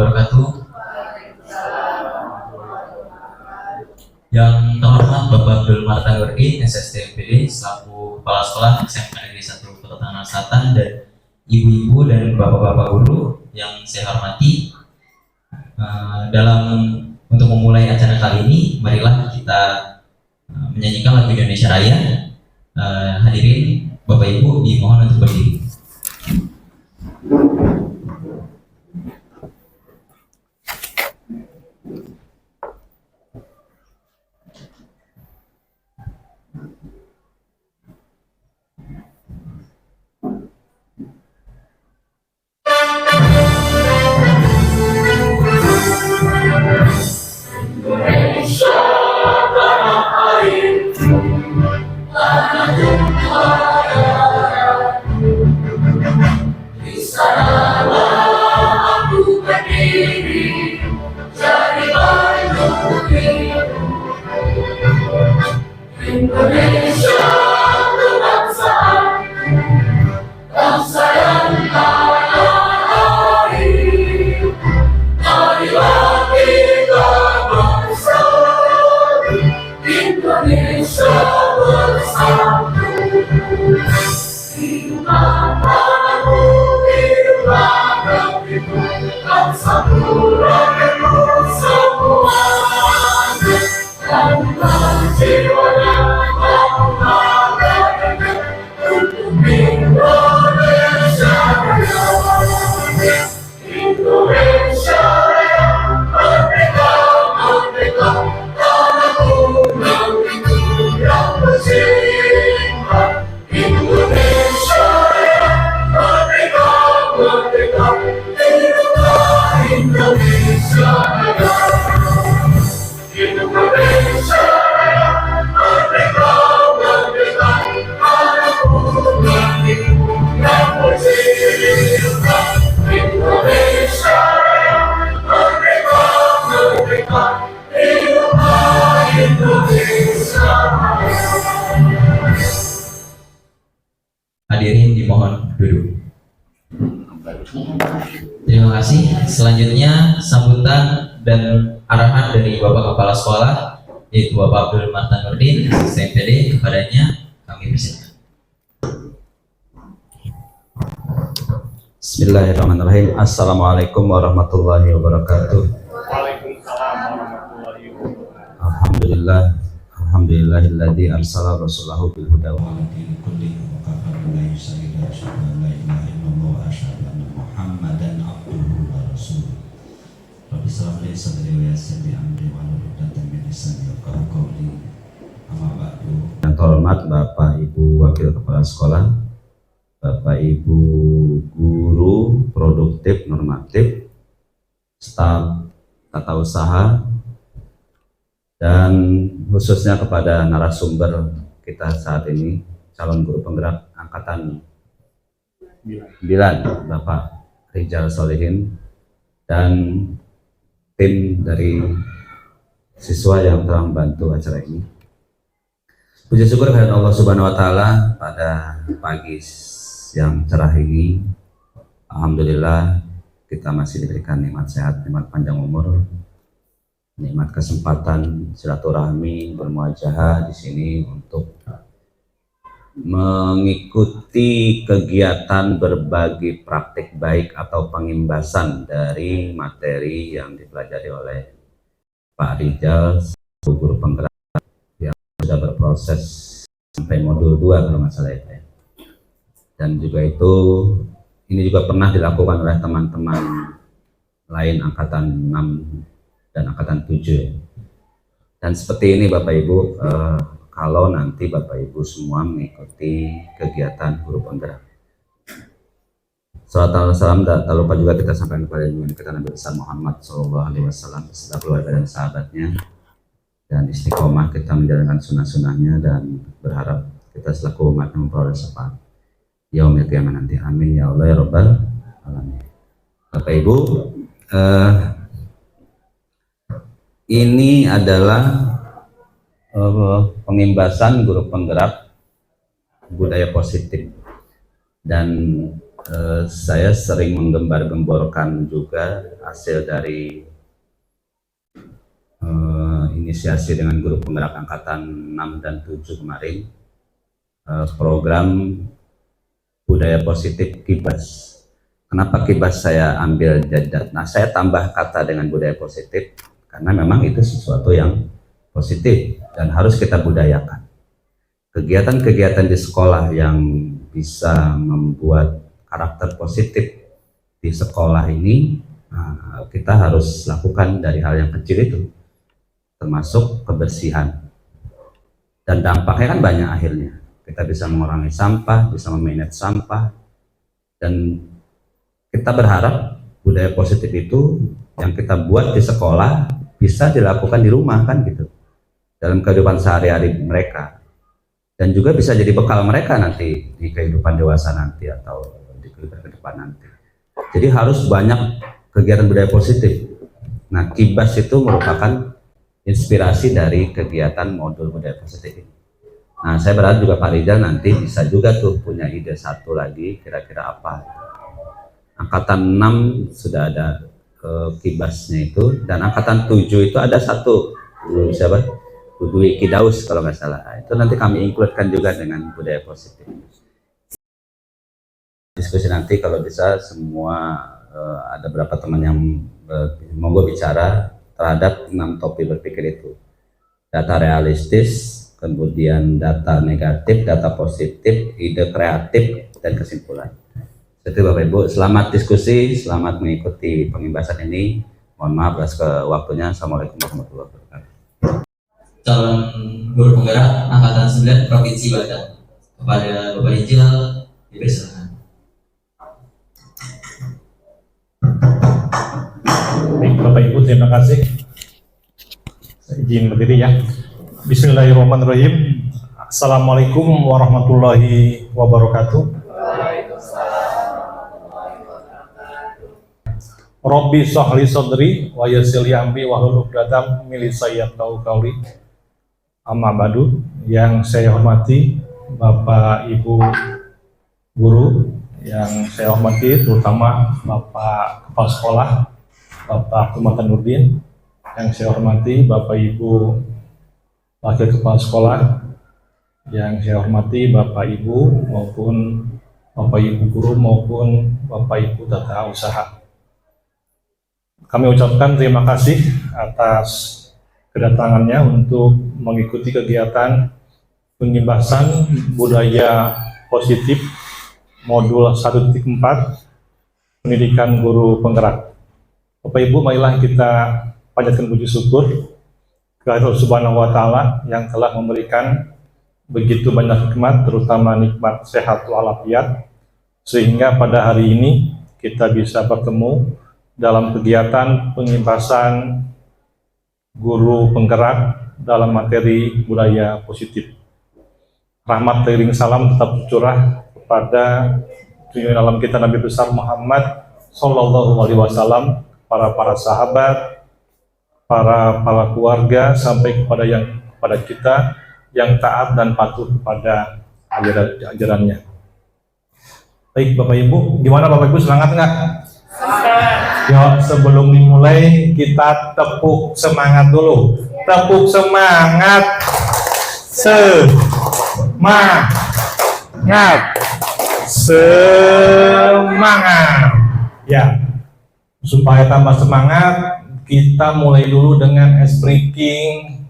wabarakatuh. Yang terhormat Bapak Abdul Marta Nurdin, SSTMPD, selaku Kepala Sekolah SMK Negeri 1 Kota Tangerang Selatan, dan ibu-ibu dan bapak-bapak guru yang saya hormati. Untuk memulai acara kali ini, marilah kita menyanyikan lagu Indonesia Raya. Hadirin Bapak Ibu dimohon untuk berdiri. Hadirin dimohon duduk. Terima kasih. Selanjutnya sambutan dan arahan dari Bapak Kepala Sekolah, yaitu Bapak Abdul Marta Nurdin, STMPD, kepadanya kami persilakan. Bismillahirrahmanirrahim. Assalamualaikum warahmatullahi wabarakatuh. Waalaikumsalam warahmatullahi wabarakatuh. Alhamdulillah, alhamdulillahilladzi arsala rasulahu bil huda wa dinil kulli wa kafara billahi shahida asyhadu an la ilaha illallah wa asyhadu anna Muhammadan abduhu wa rasuluh. Rabbi shrah li sadri wa yassir li amri wahlul 'uqdatam min lisani yafqahu qawli. Amma ba'du. Yang terhormat Bapak Ibu Wakil Kepala Sekolah, Bapak Ibu guru produktif normatif, staf tata usaha, dan khususnya kepada narasumber kita saat ini, calon guru penggerak angkatan 9, Bapak Rijal Solihin, dan tim dari siswa yang telah membantu acara ini. Puji syukur kepada Allah Subhanahu wa Ta'ala pada pagi yang cerah ini. Alhamdulillah kita masih diberikan nikmat sehat, nikmat panjang umur, nikmat kesempatan silaturahmi bermuajahah di sini untuk mengikuti kegiatan berbagi praktik baik atau pengimbasan dari materi yang dipelajari oleh Pak Rijal, guru penggerak yang sudah berproses sampai modul 2 kalau nggak salah ya. Dan juga ini juga pernah dilakukan oleh teman-teman lain angkatan 6 dan angkatan 7. Dan seperti ini Bapak Ibu, kalau nanti Bapak Ibu semua mengikuti kegiatan guru penggerak. Salawat salam tak lupa juga kita sampaikan kepada junjungan kita Nabi besar Muhammad SAW beserta keluarga dan sahabatnya, dan istiqomah kita menjalankan sunnah-sunnahnya, dan berharap kita selaku umat yang memperoleh syafaat yaumil qiyamah nanti. Amin ya Allah ya Rabbal alamin. Bapak Ibu, ini adalah pengimbasan guru penggerak budaya positif, dan Saya sering menggembar-gemborkan juga hasil dari inisiasi dengan guru penggerak angkatan 6 dan 7 kemarin, program budaya positif Kibas. Kenapa Kibas saya ambil jadat? Nah, saya tambah kata dengan budaya positif karena memang itu sesuatu yang positif dan harus kita budayakan. Kegiatan-kegiatan di sekolah yang bisa membuat karakter positif di sekolah ini, kita harus lakukan dari hal yang kecil itu, termasuk kebersihan. Dan dampaknya kan banyak akhirnya. Kita bisa mengurangi sampah, bisa memanage sampah, dan kita berharap budaya positif itu yang kita buat di sekolah bisa dilakukan di rumah kan gitu, dalam kehidupan sehari-hari mereka, dan juga bisa jadi bekal mereka nanti di kehidupan dewasa nanti atau di kehidupan ke depan nanti. Jadi harus banyak kegiatan budaya positif. Nah, Kibas itu merupakan inspirasi dari kegiatan modul budaya positif ini. Nah, saya berharap juga Pak Rizal nanti bisa juga tuh punya ide satu lagi, kira-kira apa. Angkatan 6 sudah ada Kibasnya itu, dan angkatan 7 itu ada satu, siapa? Dwi Kidaus kalau nggak salah. Itu nanti kami include-kan juga dengan budaya positif. Diskusi nanti kalau bisa semua, ada berapa teman yang monggo bicara terhadap 6 topik berpikir itu. Data realistis, kemudian data negatif, data positif, ide kreatif, dan kesimpulan. Jadi Bapak Ibu, selamat diskusi, selamat mengikuti pengimbasan ini. Mohon maaf atas waktunya. Assalamualaikum warahmatullahi wabarakatuh. Calon guru penggerak angkatan 9 Provinsi Banten, kepada Bapak Ijil dipersilakan. Baik, Bapak Ibu, terima kasih. Saya izin berdiri ya. Bismillahirrahmanirrahim. Assalamualaikum warahmatullahi wabarakatuh. Robbi sholli sodri wa yassir li amri wahlul 'uqdatam min lisani yafqahu qawli. Amma ba'du, yang saya hormati Bapak Ibu guru, yang saya hormati terutama Bapak Kepala Sekolah Bapak Ahmad Nurdin, yang saya hormati Bapak Ibu Wakil Kepala Sekolah, yang saya hormati Bapak Ibu maupun Bapak Ibu guru maupun Bapak Ibu tata usaha. Kami ucapkan terima kasih atas kedatangannya untuk mengikuti kegiatan pengimbasan budaya positif modul 1.4 pendidikan guru penggerak. Bapak Ibu, marilah kita panjatkan puji syukur kepada Allah Subhanahu wa Ta'ala yang telah memberikan begitu banyak nikmat, terutama nikmat sehat walafiat, sehingga pada hari ini kita bisa bertemu dalam kegiatan pengimbasan guru penggerak dalam materi budaya positif. Rahmat teriring salam tetap tercurah kepada junjungan alam kita Nabi besar Muhammad Sallallahu Alaihi Wasallam, para sahabat, para keluarga, sampai kepada kita yang taat dan patuh kepada ajarannya. Baik Bapak Ibu, gimana Bapak Ibu, semangat nggak? Yuk, sebelum dimulai kita tepuk semangat dulu. Tepuk semangat. Semangat. Ya, supaya tambah semangat, kita mulai dulu dengan ice breaking.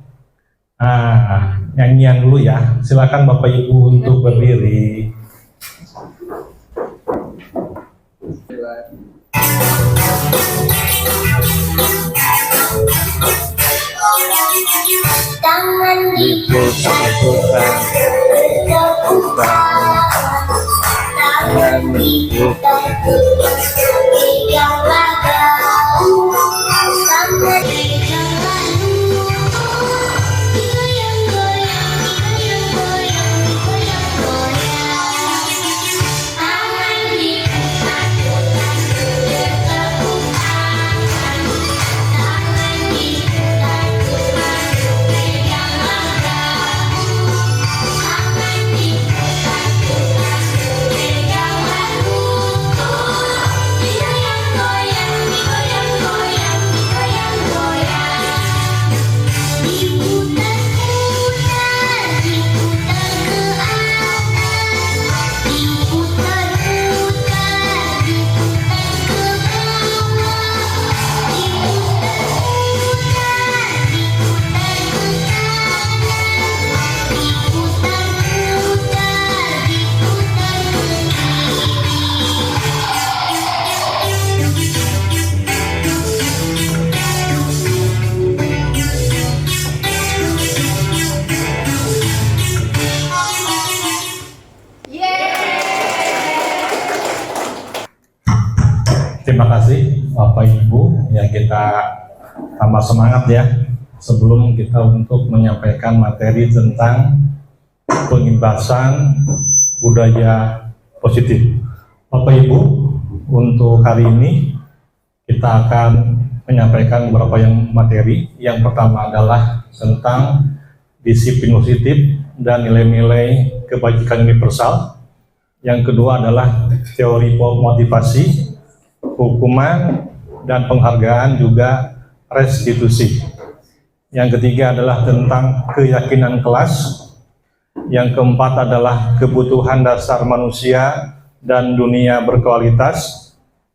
Nyanyian dulu ya. Silakan Bapak Ibu untuk berdiri. Tangan dipusat-pusat, tangan diputar, pegang laga, tangan dijalan, goyang-goyang, goyang-goyang, goyang-goyang, tangan diputar-putar, bertepuk tangan, tangan diputar-putar, pegang laga, tangan diputar-putar, pegang lagu. Terima kasih Bapak Ibu, ya kita tambah semangat ya sebelum kita untuk menyampaikan materi tentang pengimbasan budaya positif. Bapak Ibu, untuk hari ini kita akan menyampaikan beberapa materi. Yang pertama adalah tentang disiplin positif dan nilai-nilai kebajikan universal. Yang kedua adalah teori motivasi, hukuman, dan penghargaan juga restitusi. Yang ketiga adalah tentang keyakinan kelas. Yang keempat adalah kebutuhan dasar manusia dan dunia berkualitas.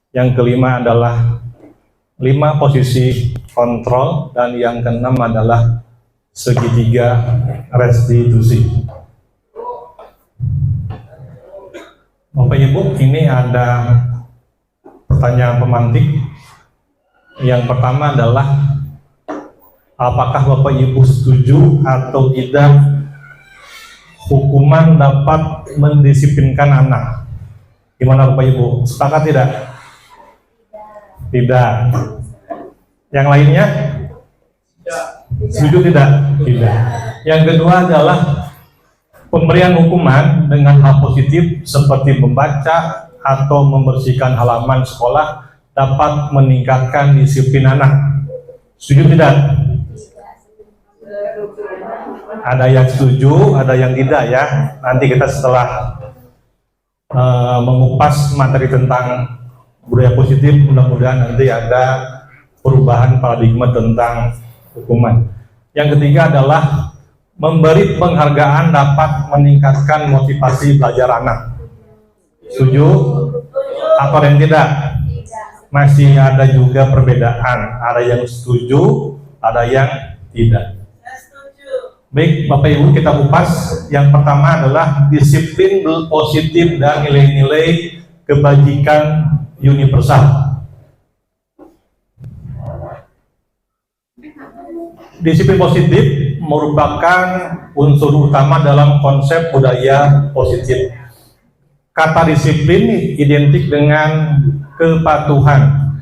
Yang kelima adalah 5 posisi kontrol, dan yang keenam adalah segitiga restitusi. Bapak Ibu, ini ada pertanyaan pemantik. Yang pertama adalah, apakah Bapak Ibu setuju atau tidak hukuman dapat mendisiplinkan anak? Gimana Bapak Ibu? Sepakat tidak? Tidak. Yang lainnya? Setuju tidak? Tidak. Yang kedua adalah pemberian hukuman dengan hal positif seperti membaca atau membersihkan halaman sekolah dapat meningkatkan disiplin anak. Setuju tidak? Ada yang setuju, ada yang tidak ya. Nanti kita setelah mengupas materi tentang budaya positif, mudah-mudahan nanti ada perubahan paradigma tentang hukuman. Yang ketiga adalah memberi penghargaan dapat meningkatkan motivasi belajar anak. Setuju atau yang tidak? Masih ada juga perbedaan. Ada yang setuju, ada yang tidak. Baik, Bapak Ibu, kita upas. Yang pertama adalah disiplin positif dan nilai-nilai kebajikan universal. Disiplin positif merupakan unsur utama dalam konsep budaya positif. Kata disiplin identik dengan kepatuhan.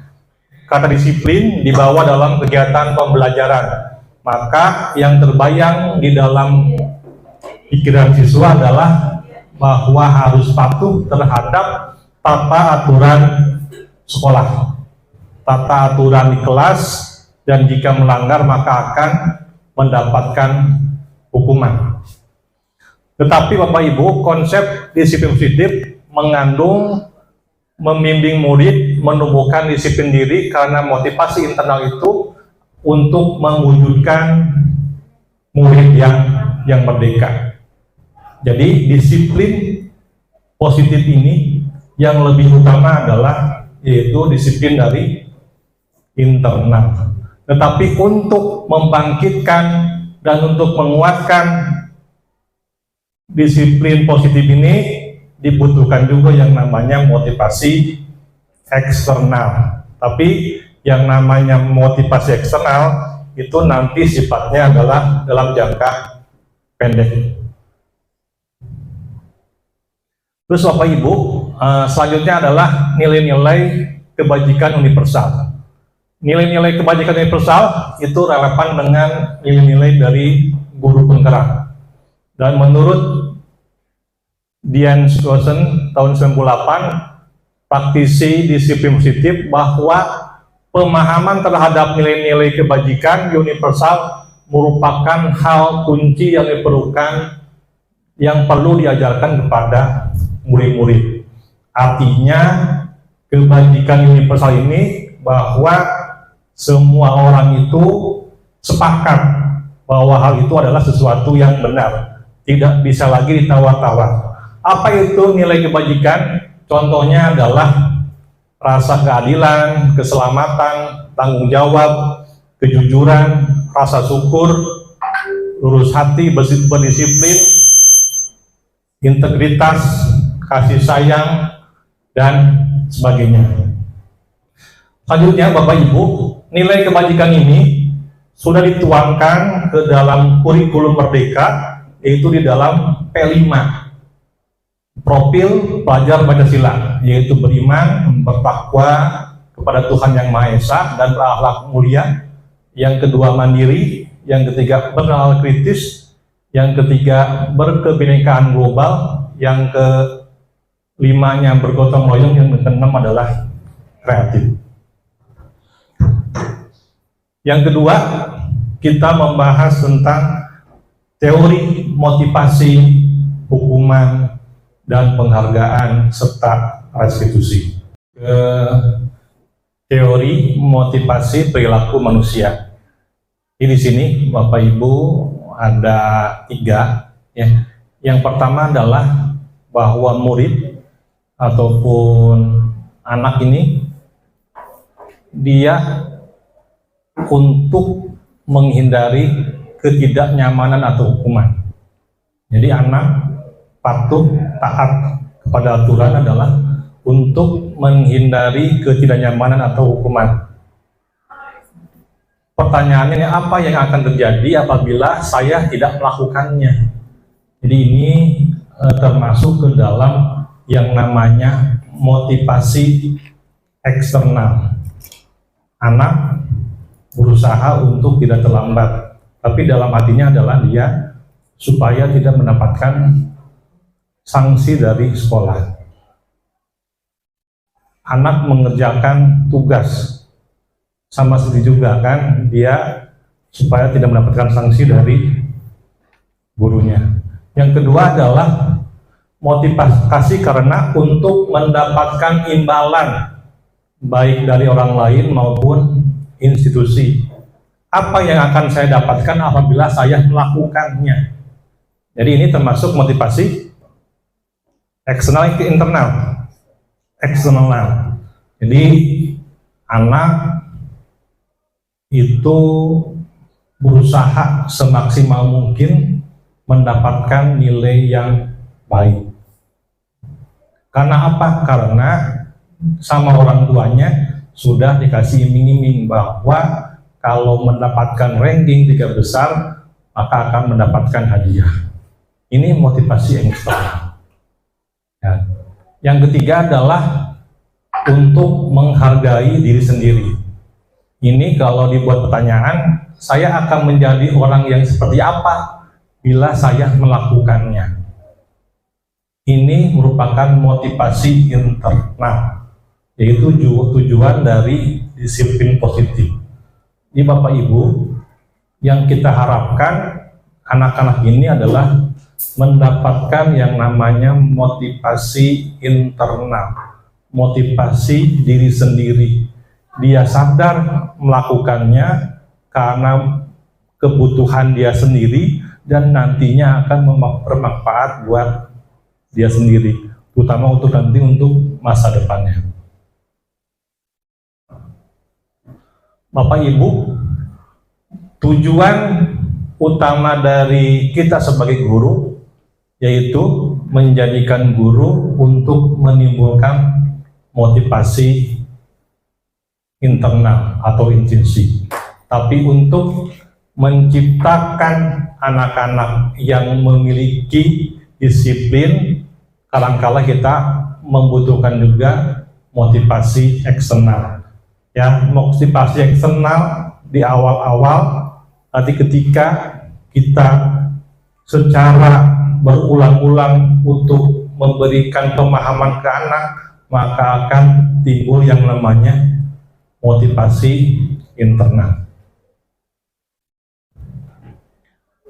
Kata disiplin dibawa dalam kegiatan pembelajaran. Maka yang terbayang di dalam pikiran siswa adalah bahwa harus patuh terhadap tata aturan sekolah, tata aturan di kelas, dan jika melanggar maka akan mendapatkan hukuman. Tetapi Bapak Ibu, konsep disiplin positif mengandung membimbing murid menumbuhkan disiplin diri karena motivasi internal itu untuk mewujudkan murid yang merdeka. Jadi disiplin positif ini yang lebih utama adalah yaitu disiplin dari internal. Tetapi untuk membangkitkan dan untuk menguatkan disiplin positif ini dibutuhkan juga yang namanya motivasi eksternal. Tapi yang namanya motivasi eksternal itu nanti sifatnya adalah dalam jangka pendek. Terus Bapak Ibu, selanjutnya adalah nilai-nilai kebajikan universal. Nilai-nilai kebajikan universal itu relevan dengan nilai-nilai dari guru penggerak. Dan menurut Dian Skousen tahun 98, praktisi disiplin positif, bahwa pemahaman terhadap nilai-nilai kebajikan universal merupakan hal kunci yang diperlukan, yang perlu diajarkan kepada murid-murid. Artinya kebajikan universal ini bahwa semua orang itu sepakat bahwa hal itu adalah sesuatu yang benar, tidak bisa lagi ditawar-tawar. Apa itu nilai kebajikan? Contohnya adalah rasa keadilan, keselamatan, tanggung jawab, kejujuran, rasa syukur, lurus hati, berdisiplin, integritas, kasih sayang, dan sebagainya. Selanjutnya Bapak Ibu, nilai kebajikan ini sudah dituangkan ke dalam kurikulum Merdeka, yaitu di dalam P5, profil pelajar Pancasila, yaitu beriman, bertakwa, kepada Tuhan Yang Maha Esa dan berakhlak mulia. Yang kedua, mandiri. Yang ketiga, berakal kritis. Yang ketiga, berkebinekaan global. Yang kelimanya, bergotong royong. Yang keenam adalah kreatif. Yang kedua, kita membahas tentang teori motivasi, hukuman, dan penghargaan serta restitusi. Teori motivasi perilaku manusia. Di sini Bapak Ibu ada 3 ya. Yang pertama adalah bahwa murid ataupun anak ini dia untuk menghindari ketidaknyamanan atau hukuman. Jadi anak patuh taat kepada aturan adalah untuk menghindari ketidaknyamanan atau hukuman. Pertanyaannya, apa yang akan terjadi apabila saya tidak melakukannya? Jadi ini termasuk ke dalam yang namanya motivasi eksternal. Anak berusaha untuk tidak terlambat, tapi dalam hatinya adalah dia supaya tidak mendapatkan sanksi dari sekolah. Anak mengerjakan tugas, sama seperti juga kan, dia supaya tidak mendapatkan sanksi dari gurunya. Yang kedua adalah motivasi karena untuk mendapatkan imbalan, baik dari orang lain maupun institusi. Apa yang akan saya dapatkan apabila saya melakukannya? Jadi ini termasuk motivasi eksternal ke internal. Eksternal. Jadi anak itu berusaha semaksimal mungkin mendapatkan nilai yang baik. Karena apa? Karena sama orang tuanya sudah dikasih iming-iming bahwa kalau mendapatkan ranking 3 besar maka akan mendapatkan hadiah. Ini motivasi eksternal. Ya. Yang ketiga adalah untuk menghargai diri sendiri. Ini kalau dibuat pertanyaan, saya akan menjadi orang yang seperti apa bila saya melakukannya. Ini merupakan motivasi internal, yaitu tujuan dari disiplin positif. Ini Bapak Ibu, yang kita harapkan anak-anak ini adalah mendapatkan yang namanya motivasi internal, motivasi diri sendiri. Dia sadar melakukannya karena kebutuhan dia sendiri dan nantinya akan bermanfaat buat dia sendiri, terutama untuk nanti untuk masa depannya. Bapak Ibu, tujuan utama dari kita sebagai guru yaitu menjadikan guru untuk menimbulkan motivasi internal atau intrinsik, tapi untuk menciptakan anak-anak yang memiliki disiplin. Kadang-kala kita membutuhkan juga motivasi eksternal. Ya, motivasi eksternal di awal-awal, nanti ketika kita secara berulang-ulang untuk memberikan pemahaman ke anak, maka akan timbul yang namanya motivasi internal.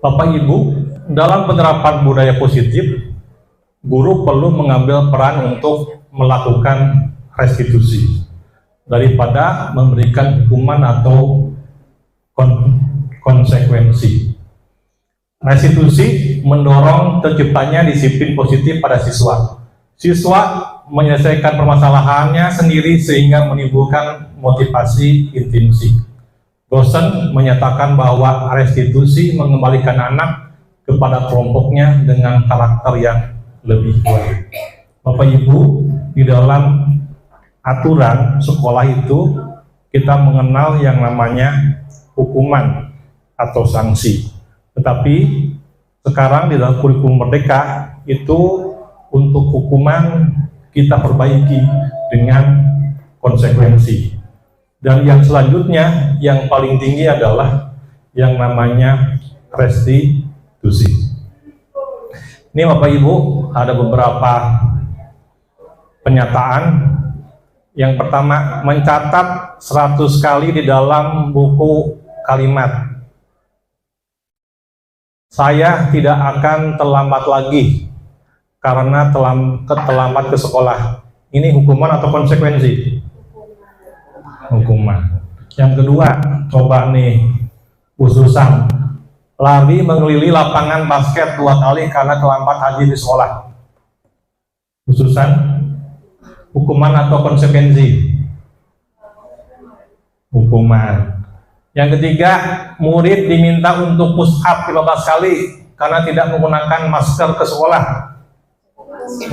Bapak Ibu, dalam penerapan budaya positif, guru perlu mengambil peran untuk melakukan restitusi daripada memberikan hukuman atau konsekuensi. Restitusi mendorong terciptanya disiplin positif pada siswa. Siswa menyelesaikan permasalahannya sendiri sehingga menimbulkan motivasi intrinsik. Dosen menyatakan bahwa restitusi mengembalikan anak kepada kelompoknya dengan karakter yang lebih kuat. Bapak Ibu, di dalam aturan sekolah itu kita mengenal yang namanya hukuman atau sanksi. Tetapi sekarang di dalam kurikulum Merdeka itu untuk hukuman kita perbaiki dengan konsekuensi. Dan yang selanjutnya, yang paling tinggi adalah yang namanya restitusi. Ini Bapak Ibu, ada beberapa pernyataan. Yang pertama, mencatat 100 kali di dalam buku kalimat. Saya tidak akan terlambat lagi karena terlambat ke sekolah. Ini hukuman atau konsekuensi? Hukuman. Yang kedua, coba nih, khususan lari mengelilingi lapangan basket 2 kali karena terlambat haji di sekolah. Khususan, hukuman atau konsekuensi? Hukuman. Yang ketiga, murid diminta untuk push up 15 kali karena tidak menggunakan masker ke sekolah.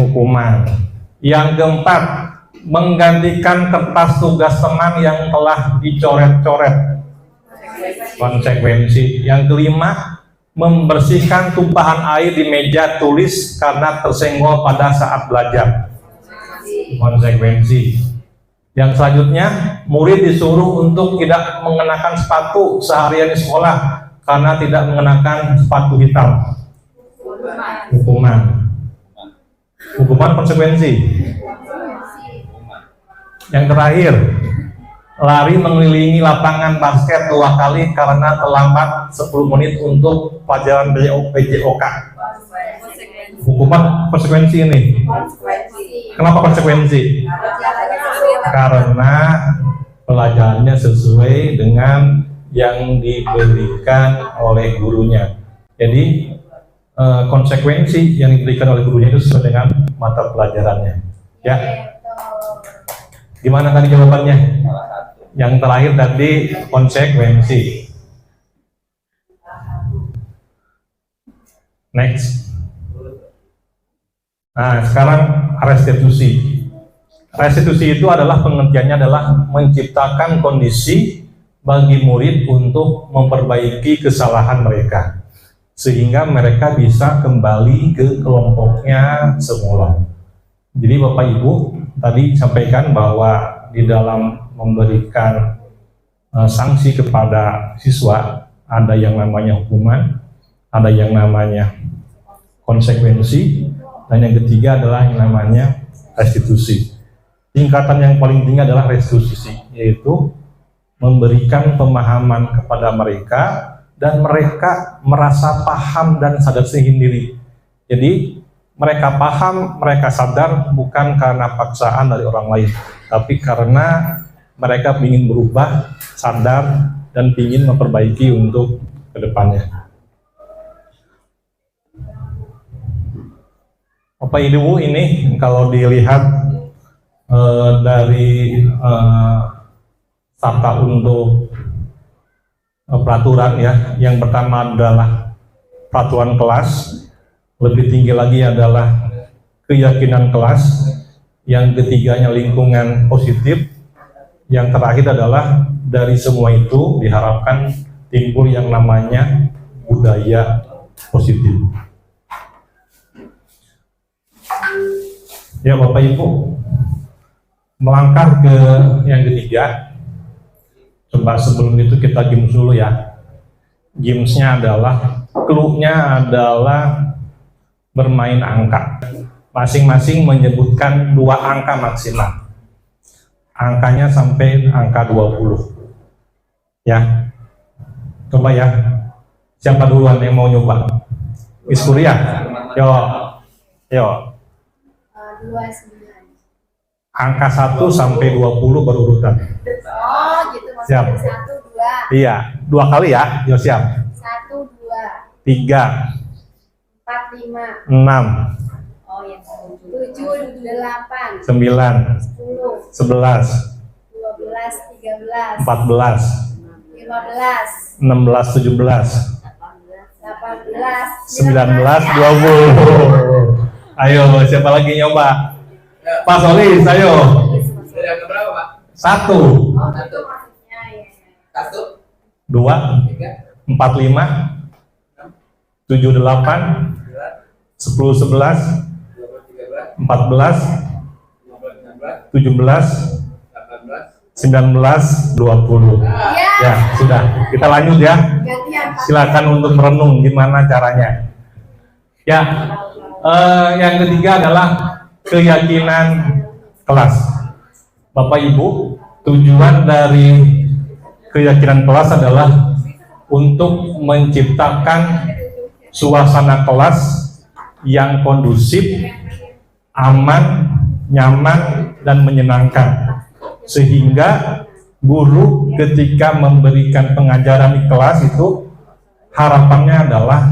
Hukuman. Yang keempat, menggantikan kertas tugas teman yang telah dicoret-coret. Konsekuensi. Yang kelima, membersihkan tumpahan air di meja tulis karena tersenggol pada saat belajar. Konsekuensi. Yang selanjutnya, murid disuruh untuk tidak mengenakan sepatu seharian di sekolah karena tidak mengenakan sepatu hitam. Hukuman. Hukuman konsekuensi. Yang terakhir, lari mengelilingi lapangan basket 2 kali karena terlambat 10 menit untuk pelajaran PJOK. Hukuman konsekuensi ini. Kenapa konsekuensi? Karena pelajarannya sesuai dengan yang diberikan oleh gurunya. Jadi konsekuensi yang diberikan oleh gurunya itu sesuai dengan mata pelajarannya. Ya. Gimana tadi jawabannya? Yang terakhir tadi konsekuensi. Next. Nah, sekarang restitusi. Restitusi itu adalah pengertiannya adalah menciptakan kondisi bagi murid untuk memperbaiki kesalahan mereka sehingga mereka bisa kembali ke kelompoknya semula. Jadi Bapak Ibu tadi sampaikan bahwa di dalam memberikan sanksi kepada siswa ada yang namanya hukuman, ada yang namanya konsekuensi, dan yang ketiga adalah yang namanya restitusi. Tingkatan yang paling tinggi adalah restitusi, yaitu memberikan pemahaman kepada mereka dan mereka merasa paham dan sadar sendiri. Jadi mereka paham, mereka sadar bukan karena paksaan dari orang lain, tapi karena mereka ingin berubah, sadar, dan ingin memperbaiki untuk kedepannya. Bapak Ibu, ini kalau dilihat dari tata untuk peraturan ya, yang pertama adalah peraturan kelas, lebih tinggi lagi adalah keyakinan kelas, yang ketiganya lingkungan positif, yang terakhir adalah dari semua itu diharapkan timbul yang namanya budaya positif. Ya Bapak Ibu, melangkah ke yang ketiga. Coba sebelum itu kita games dulu ya. Gamesnya adalah, clue-nya adalah bermain angka. Masing-masing menyebutkan 2 angka maksimal. Angkanya sampai angka 20. Ya. Coba ya. Siapa duluan yang mau nyoba? Miss Kuria? Yo. 29. Angka 1 sampai 20 baru urutan. Oh gitu, Siap. maksudnya 1, 2. Iya, 2 kali ya. Yo siap. 1, 2, 3, 4, 5. 6, Oh ya, 7, 8, 9, 10, 11, 12, 13, 14, 15, 16, 17, 18, 19, 20. Ayo, siapa lagi nyoba? Pak Solis, ayo. Dari angka berapa, Pak? 1, Oh itu maksudnya ya. 1, 2, 3, 4, 5, 7, 8, 10, 11, 14, 17, 18, 19, 20. 19, 20. Ya. Ya, sudah. Kita lanjut ya. Gantian Pak. Silakan untuk merenung gimana caranya. Ya, yang ketiga adalah keyakinan kelas. Bapak Ibu, tujuan dari keyakinan kelas adalah untuk menciptakan suasana kelas yang kondusif, aman, nyaman, dan menyenangkan. Sehingga guru ketika memberikan pengajaran di kelas itu harapannya adalah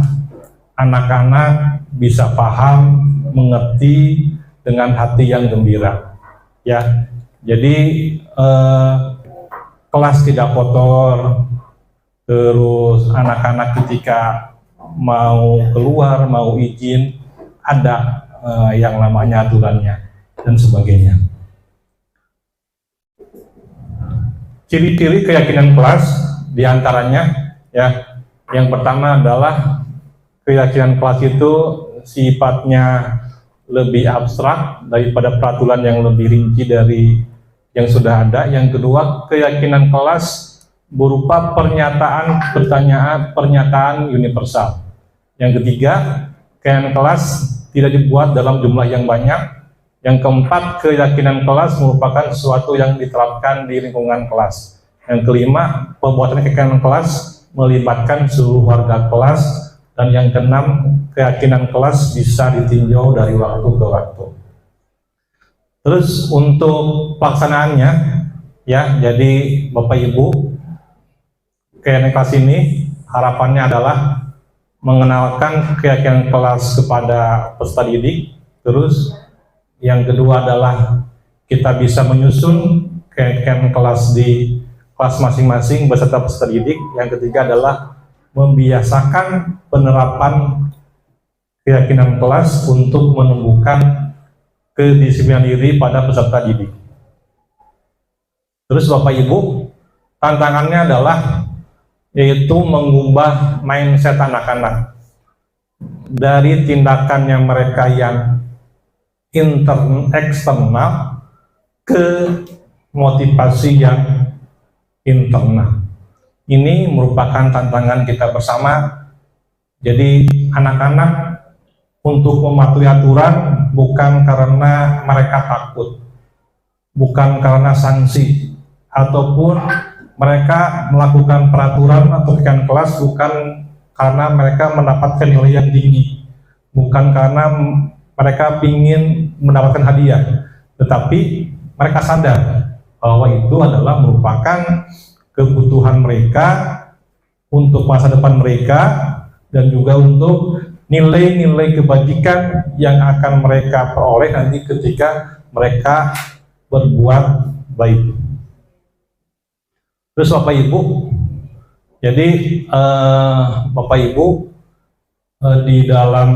anak-anak bisa paham, mengerti dengan hati yang gembira. Ya, jadi kelas tidak kotor, terus anak-anak ketika mau keluar, mau izin, ada yang namanya aturannya dan sebagainya. Ciri-ciri keyakinan kelas diantaranya, ya, yang pertama adalah keyakinan kelas itu sifatnya lebih abstrak daripada peraturan yang lebih rinci dari yang sudah ada. Yang kedua, keyakinan kelas berupa pernyataan, pertanyaan, pernyataan universal. Yang ketiga, keyakinan kelas tidak dibuat dalam jumlah yang banyak. Yang keempat, keyakinan kelas merupakan sesuatu yang diterapkan di lingkungan kelas. Yang kelima, pembuatan keyakinan kelas melibatkan seluruh warga kelas. Dan yang keenam, keyakinan kelas bisa ditinjau dari waktu ke waktu. Terus untuk pelaksanaannya, ya, jadi Bapak Ibu, keyakinan kelas ini harapannya adalah mengenalkan keyakinan kelas kepada peserta didik. Terus yang kedua adalah kita bisa menyusun keyakinan kelas di kelas masing-masing beserta peserta didik. Yang ketiga adalah membiasakan penerapan keyakinan kelas untuk menumbuhkan kedisiplinan diri pada peserta didik. Terus Bapak Ibu, tantangannya adalah yaitu mengubah mindset anak-anak dari tindakannya mereka yang eksternal ke motivasi yang internal. Ini merupakan tantangan kita bersama. Jadi anak-anak untuk mematuhi aturan bukan karena mereka takut, bukan karena sanksi, ataupun mereka melakukan peraturan atau keyakinan kelas bukan karena mereka mendapatkan nilai yang tinggi, bukan karena mereka ingin mendapatkan hadiah, tetapi mereka sadar bahwa itu adalah merupakan kebutuhan mereka untuk masa depan mereka dan juga untuk nilai-nilai kebajikan yang akan mereka peroleh nanti ketika mereka berbuat baik. Terus Bapak Ibu, jadi Bapak Ibu di dalam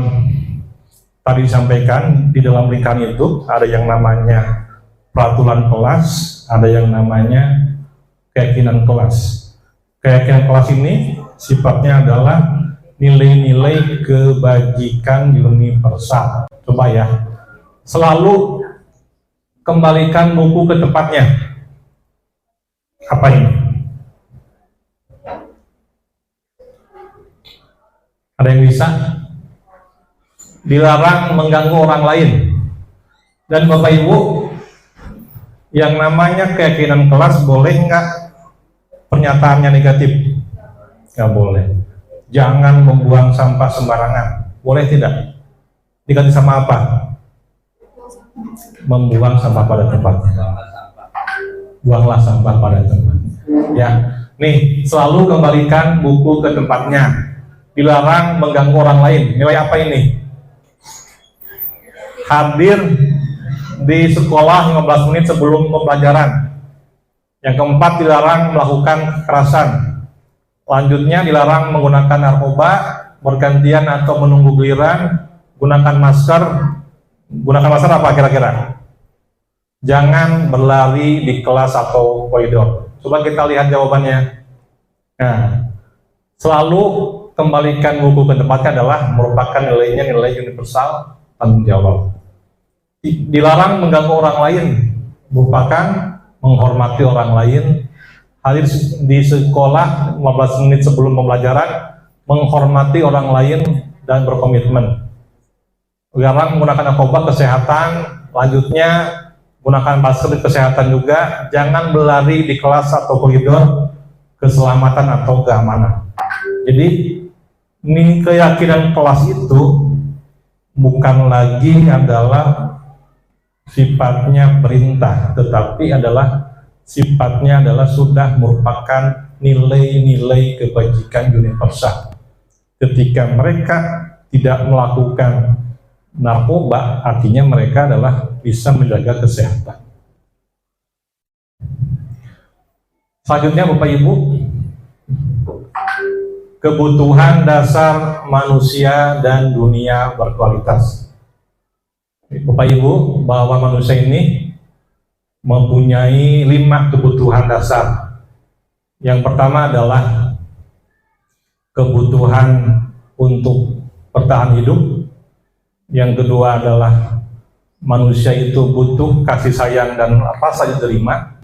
tadi disampaikan di dalam lingkaran itu ada yang namanya peraturan kelas, ada yang namanya keyakinan kelas. Keyakinan kelas ini sifatnya adalah nilai-nilai kebajikan universal. Coba ya, selalu kembalikan buku ke tempatnya. Apa ini? Ada yang bisa? Dilarang mengganggu orang lain. Dan Bapak Ibu, yang namanya keyakinan kelas boleh nggak pernyataannya negatif? Nggak boleh. Jangan membuang sampah sembarangan. Boleh tidak? Diganti sama apa? Membuang sampah pada tempatnya. Buanglah sampah pada tempatnya. Ya, nih selalu kembalikan buku ke tempatnya. Dilarang mengganggu orang lain. Nilai apa ini? Hadir di sekolah 15 menit sebelum pembelajaran. Yang keempat, dilarang melakukan kekerasan. Selanjutnya, dilarang menggunakan narkoba, bergantian atau menunggu giliran, gunakan masker. Gunakan masker apa kira-kira? Jangan berlari di kelas atau koridor. Coba kita lihat jawabannya. Nah, selalu kembalikan buku ke tempatnya adalah merupakan nilainya nilai universal tanggung jawab. Dilarang mengganggu orang lain merupakan menghormati orang lain, hadir di sekolah 15 menit sebelum pembelajaran, menghormati orang lain dan berkomitmen. Jarang menggunakan narkoba, kesehatan, lanjutnya gunakan masker kesehatan juga, jangan berlari di kelas atau koridor, keselamatan atau keamanan. Jadi ini keyakinan kelas itu bukan lagi adalah sifatnya perintah, tetapi adalah sifatnya adalah sudah merupakan nilai-nilai kebajikan universal. Ketika mereka tidak melakukan narkoba, artinya mereka adalah bisa menjaga kesehatan. Selanjutnya Bapak Ibu, kebutuhan dasar manusia dan dunia berkualitas. Bapak Ibu, bahwa manusia ini mempunyai 5 kebutuhan dasar. Yang pertama adalah kebutuhan untuk bertahan hidup. Yang kedua adalah manusia itu butuh kasih sayang dan rasa diterima.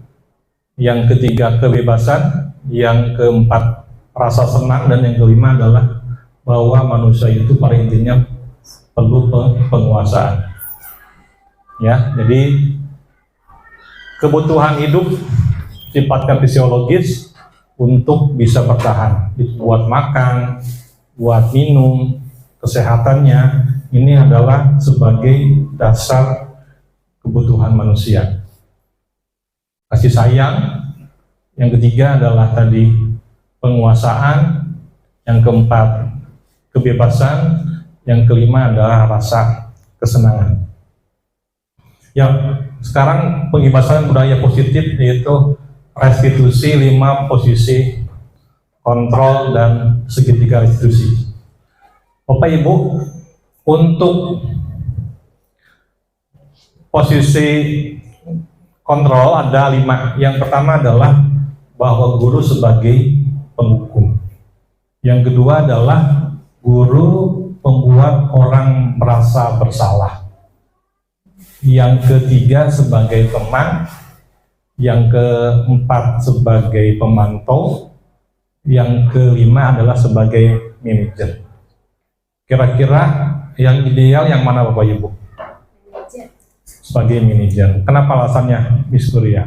Yang ketiga kebebasan. Yang keempat rasa senang. Dan yang kelima adalah bahwa manusia itu pada intinya perlu penguasaan. Ya, jadi kebutuhan hidup sifatnya fisiologis untuk bisa bertahan, buat makan, buat minum, kesehatannya, ini adalah sebagai dasar kebutuhan manusia. Kasih sayang, yang ketiga adalah tadi penguasaan, yang keempat kebebasan, yang kelima adalah rasa kesenangan. Ya, sekarang penghibasan budaya positif yaitu restitusi 5 posisi kontrol dan segitiga restitusi. Bapak Ibu, untuk posisi kontrol ada 5. Yang pertama adalah bahwa guru sebagai penghukum. Yang kedua adalah guru membuat orang merasa bersalah. Yang ketiga sebagai teman. Yang keempat sebagai pemantau. Yang kelima adalah sebagai manajer. Kira-kira yang ideal yang mana Bapak Ibu? Sebagai manajer. Kenapa alasannya, Miss Kuria?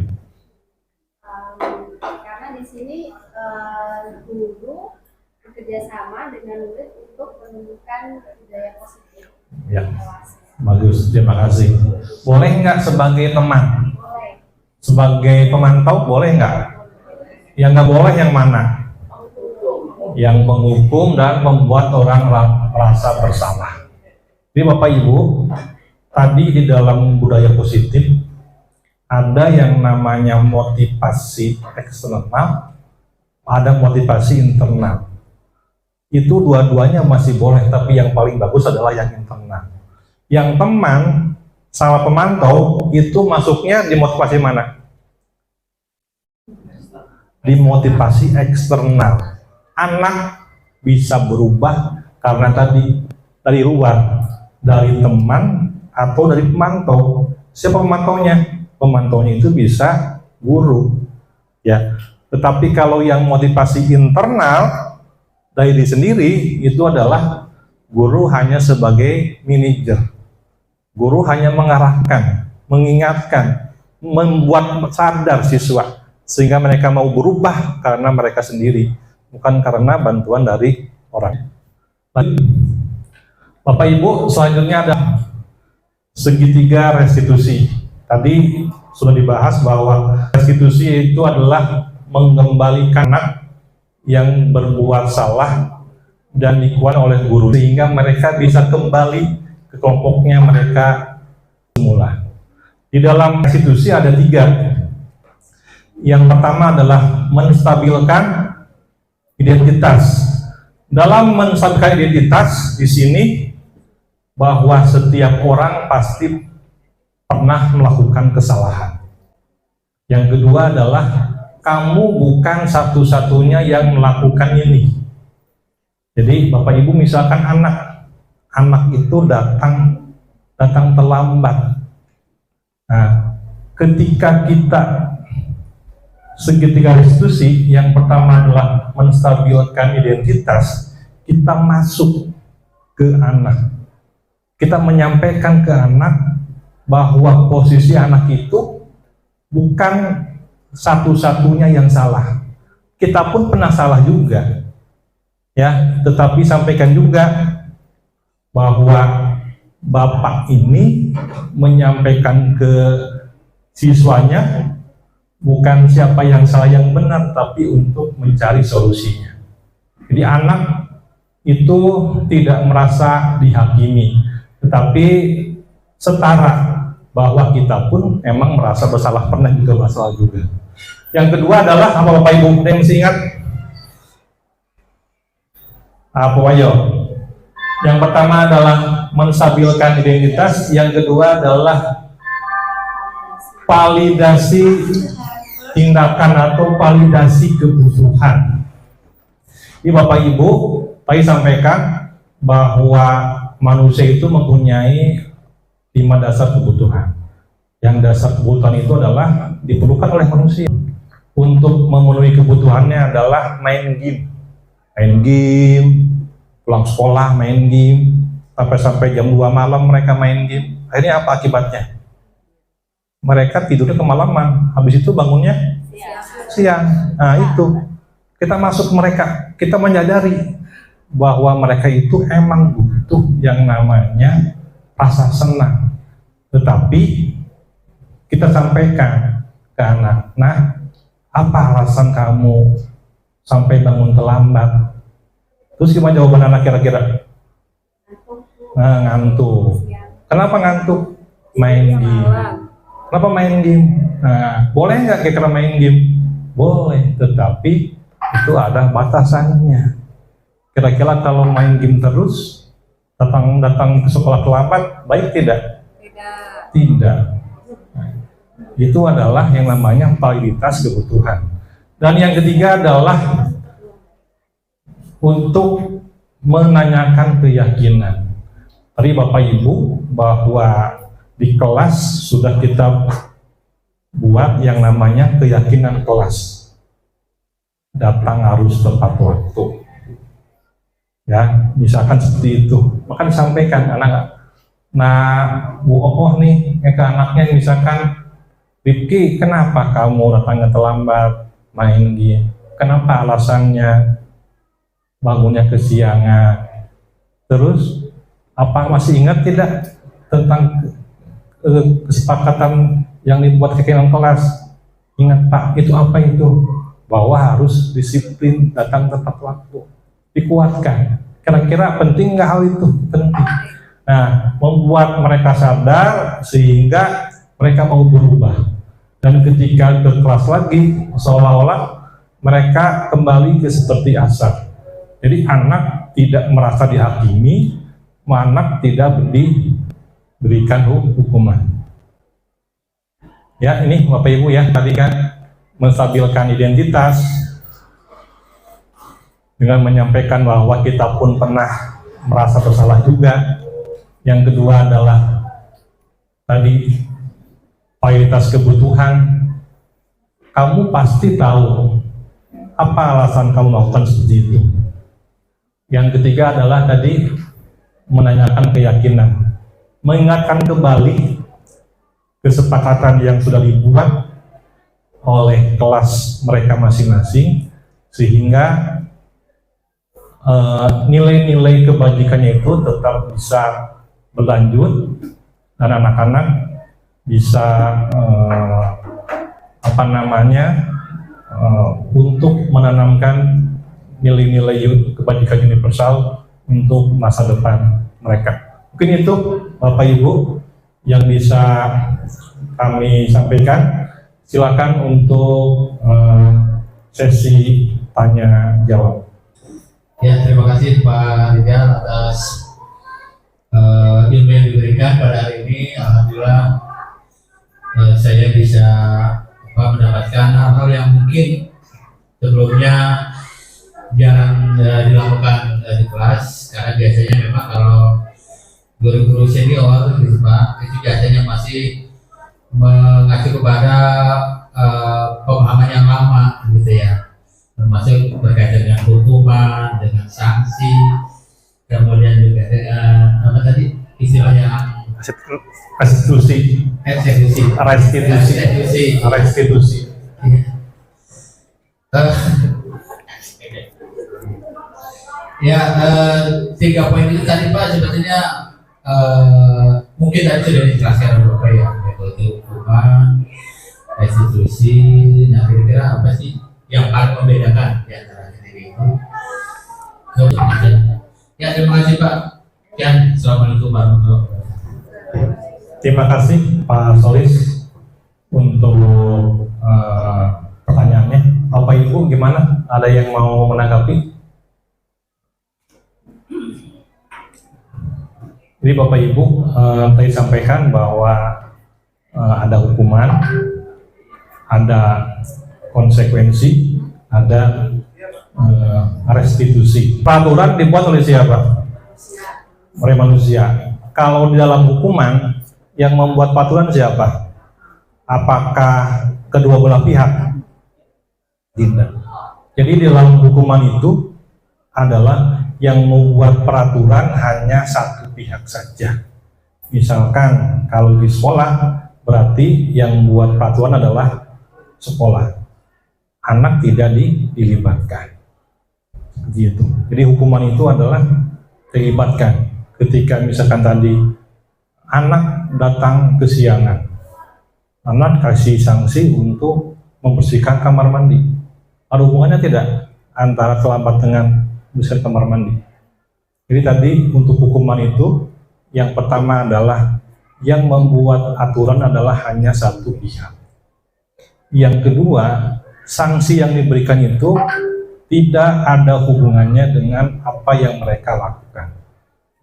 Karena di sini guru bekerjasama dengan murid untuk menumbuhkan budaya positif. Ya, bagus. Terima kasih. Boleh nggak sebagai teman? Boleh. Sebagai pemantau boleh nggak? Yang nggak boleh yang mana? Yang menghukum dan membuat orang merasa bersalah. Jadi Bapak Ibu, tadi di dalam budaya positif ada yang namanya motivasi eksternal, ada motivasi internal. Itu dua-duanya masih boleh, tapi yang paling bagus adalah yang internal. Yang teman sama pemantau itu masuknya di motivasi mana? Di motivasi eksternal. Anak bisa berubah karena tadi dari luar, dari teman atau dari pemantau. Siapa pemantaunya? Pemantaunya itu bisa guru, ya. Tetapi kalau yang motivasi internal dari diri sendiri itu adalah guru hanya sebagai manajer. Guru hanya mengarahkan, mengingatkan, membuat sadar siswa sehingga mereka mau berubah karena mereka sendiri, bukan karena bantuan dari orang. Bapak Ibu, selanjutnya ada segitiga restitusi. Tadi sudah dibahas bahwa restitusi itu adalah mengembalikan anak yang berbuat salah dan dikuat oleh guru sehingga mereka bisa kembali ke kelompoknya mereka semula. Di dalam restitusi ada 3. Yang pertama adalah menstabilkan identitas. Dalam menstabilkan identitas di sini bahwa setiap orang pasti pernah melakukan kesalahan. Yang kedua adalah kamu bukan satu-satunya yang melakukan ini. Jadi Bapak Ibu misalkan anak itu datang terlambat. Nah, ketika kita segitiga restitusi. Yang pertama adalah menstabilkan identitas. Kita masuk ke anak, kita menyampaikan ke anak bahwa posisi anak itu bukan satu-satunya yang salah. Kita pun pernah salah juga, ya. Tetapi sampaikan juga bahwa bapak ini menyampaikan ke siswanya bukan siapa yang salah yang benar, tapi untuk mencari solusinya. Jadi anak itu tidak merasa dihakimi, tetapi setara bahwa kita pun emang merasa bersalah, pernah juga bersalah juga. Yang kedua adalah apa Bapak Ibu? Ada yang masih ingat? Apa ayo? Yang pertama adalah menstabilkan identitas, yang kedua adalah validasi tindakan atau validasi kebutuhan. Ini Bapak Ibu tadi sampaikan bahwa manusia itu mempunyai 5 dasar kebutuhan. Yang dasar kebutuhan itu adalah diperlukan oleh manusia. Untuk memenuhi kebutuhannya adalah main game, pulang sekolah main game, sampai jam 2 malam mereka main game. Akhirnya apa akibatnya? Mereka tidurnya kemalaman, habis itu bangunnya siang. Nah itu, kita masuk ke mereka, kita menyadari bahwa mereka itu emang butuh yang namanya rasa senang. Tetapi kita sampaikan ke anak, nah apa alasan kamu sampai bangun terlambat? Terus gimana jawaban anak kira-kira? Nah, ngantuk. Kenapa ngantuk? Main game. Kenapa main game? Nah, boleh nggak kira-kira main game? Boleh, tetapi itu ada batasannya. Kira-kira kalau main game terus, datang ke sekolah terlambat, baik tidak? Tidak. Nah, itu adalah yang namanya validitas kebutuhan. Dan yang ketiga adalah untuk menanyakan keyakinan. Tadi Bapak Ibu bahwa di kelas sudah kita buat yang namanya keyakinan kelas. Datang harus tepat waktu. Ya, misalkan seperti itu. Maka disampaikan anak, nah Bu Oh nih ke anaknya misalkan, Rifki, kenapa kamu datangnya terlambat main game? Kenapa alasannya? Bangunnya kesiangan. Terus apa masih ingat tidak tentang kesepakatan yang dibuat keyakinan kelas? Ingat Pak, itu apa itu? Bahwa harus disiplin, datang tepat waktu. Dikuatkan. Kira-kira penting nggak hal itu? Penting. Nah, membuat mereka sadar sehingga mereka mau berubah. Dan ketika ke kelas lagi, seolah-olah mereka kembali ke seperti asal. Jadi anak tidak merasa dihakimi, anak tidak diberikan hukuman. Ya, ini Bapak Ibu ya, tadi kan menstabilkan identitas dengan menyampaikan bahwa kita pun pernah merasa bersalah juga. Yang kedua adalah tadi prioritas kebutuhan. Kamu pasti tahu apa alasan kamu melakukan seperti itu. Yang ketiga adalah tadi menanyakan keyakinan, mengingatkan kembali kesepakatan yang sudah dibuat oleh kelas mereka masing-masing, sehingga nilai-nilai kebajikannya itu tetap bisa berlanjut dan anak-anak bisa untuk menanamkan nilai-nilai kebajikan universal untuk masa depan mereka. Mungkin itu Bapak Ibu yang bisa kami sampaikan. Silakan untuk sesi tanya jawab. Ya, terima kasih Pak Rizal atas ilmu yang diberikan pada hari ini. Alhamdulillah saya bisa mendapatkan hal-hal yang mungkin sebelumnya jarang dilakukan di kelas, karena biasanya memang kalau guru-guru senior gitu Pak, itu biasanya masih mengacu kepada pemahaman yang lama gitu ya, termasuk berkaitan dengan hukuman, dengan sanksi, kemudian juga dengan apa tadi istilah yang Restitusi. Ya, 3 poin itu tadi Pak sebetulnya mungkin tadi sudah dijelaskan oleh Bapak ya, yaitu hukuman, restitusi. Nah, kira-kira apa sih yang paling membedakan di antara ketiga itu? Ya, terima kasih Pak. Ya, assalamualaikum warahmatullahi wabarakatuh. Terima kasih Pak Solis untuk pertanyaannya. Bapak Ibu gimana? Ada yang mau menanggapi? Jadi Bapak Ibu tadi sampaikan bahwa ada hukuman, ada konsekuensi, ada restitusi. Peraturan dibuat oleh siapa? Oleh manusia. Kalau di dalam hukuman yang membuat peraturan siapa? Apakah kedua belah pihak? Tidak. Jadi di dalam hukuman itu adalah yang membuat peraturan hanya satu pihak saja. Misalkan kalau di sekolah, berarti yang membuat peraturan adalah sekolah. Anak tidak dilibatkan. Gitu. Jadi hukuman itu adalah dilibatkan. Ketika misalkan tadi anak datang kesiangan, anak kasih sanksi untuk membersihkan kamar mandi. Ada hubungannya tidak antara terlambat dengan membersihkan kamar mandi? Jadi tadi untuk hukuman itu yang pertama adalah yang membuat aturan adalah hanya satu pihak. Yang kedua, sanksi yang diberikan itu tidak ada hubungannya dengan apa yang mereka lakukan.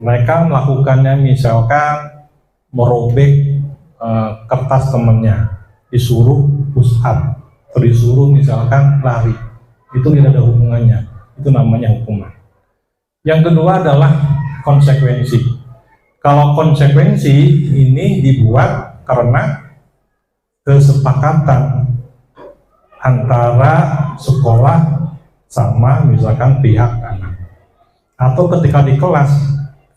Mereka melakukannya misalkan merobek kertas temannya, disuruh push up, atau disuruh misalkan lari, itu tidak ada hubungannya, itu namanya hukuman. Yang kedua adalah konsekuensi. Kalau konsekuensi ini dibuat karena kesepakatan antara sekolah sama misalkan pihak anak, atau ketika di kelas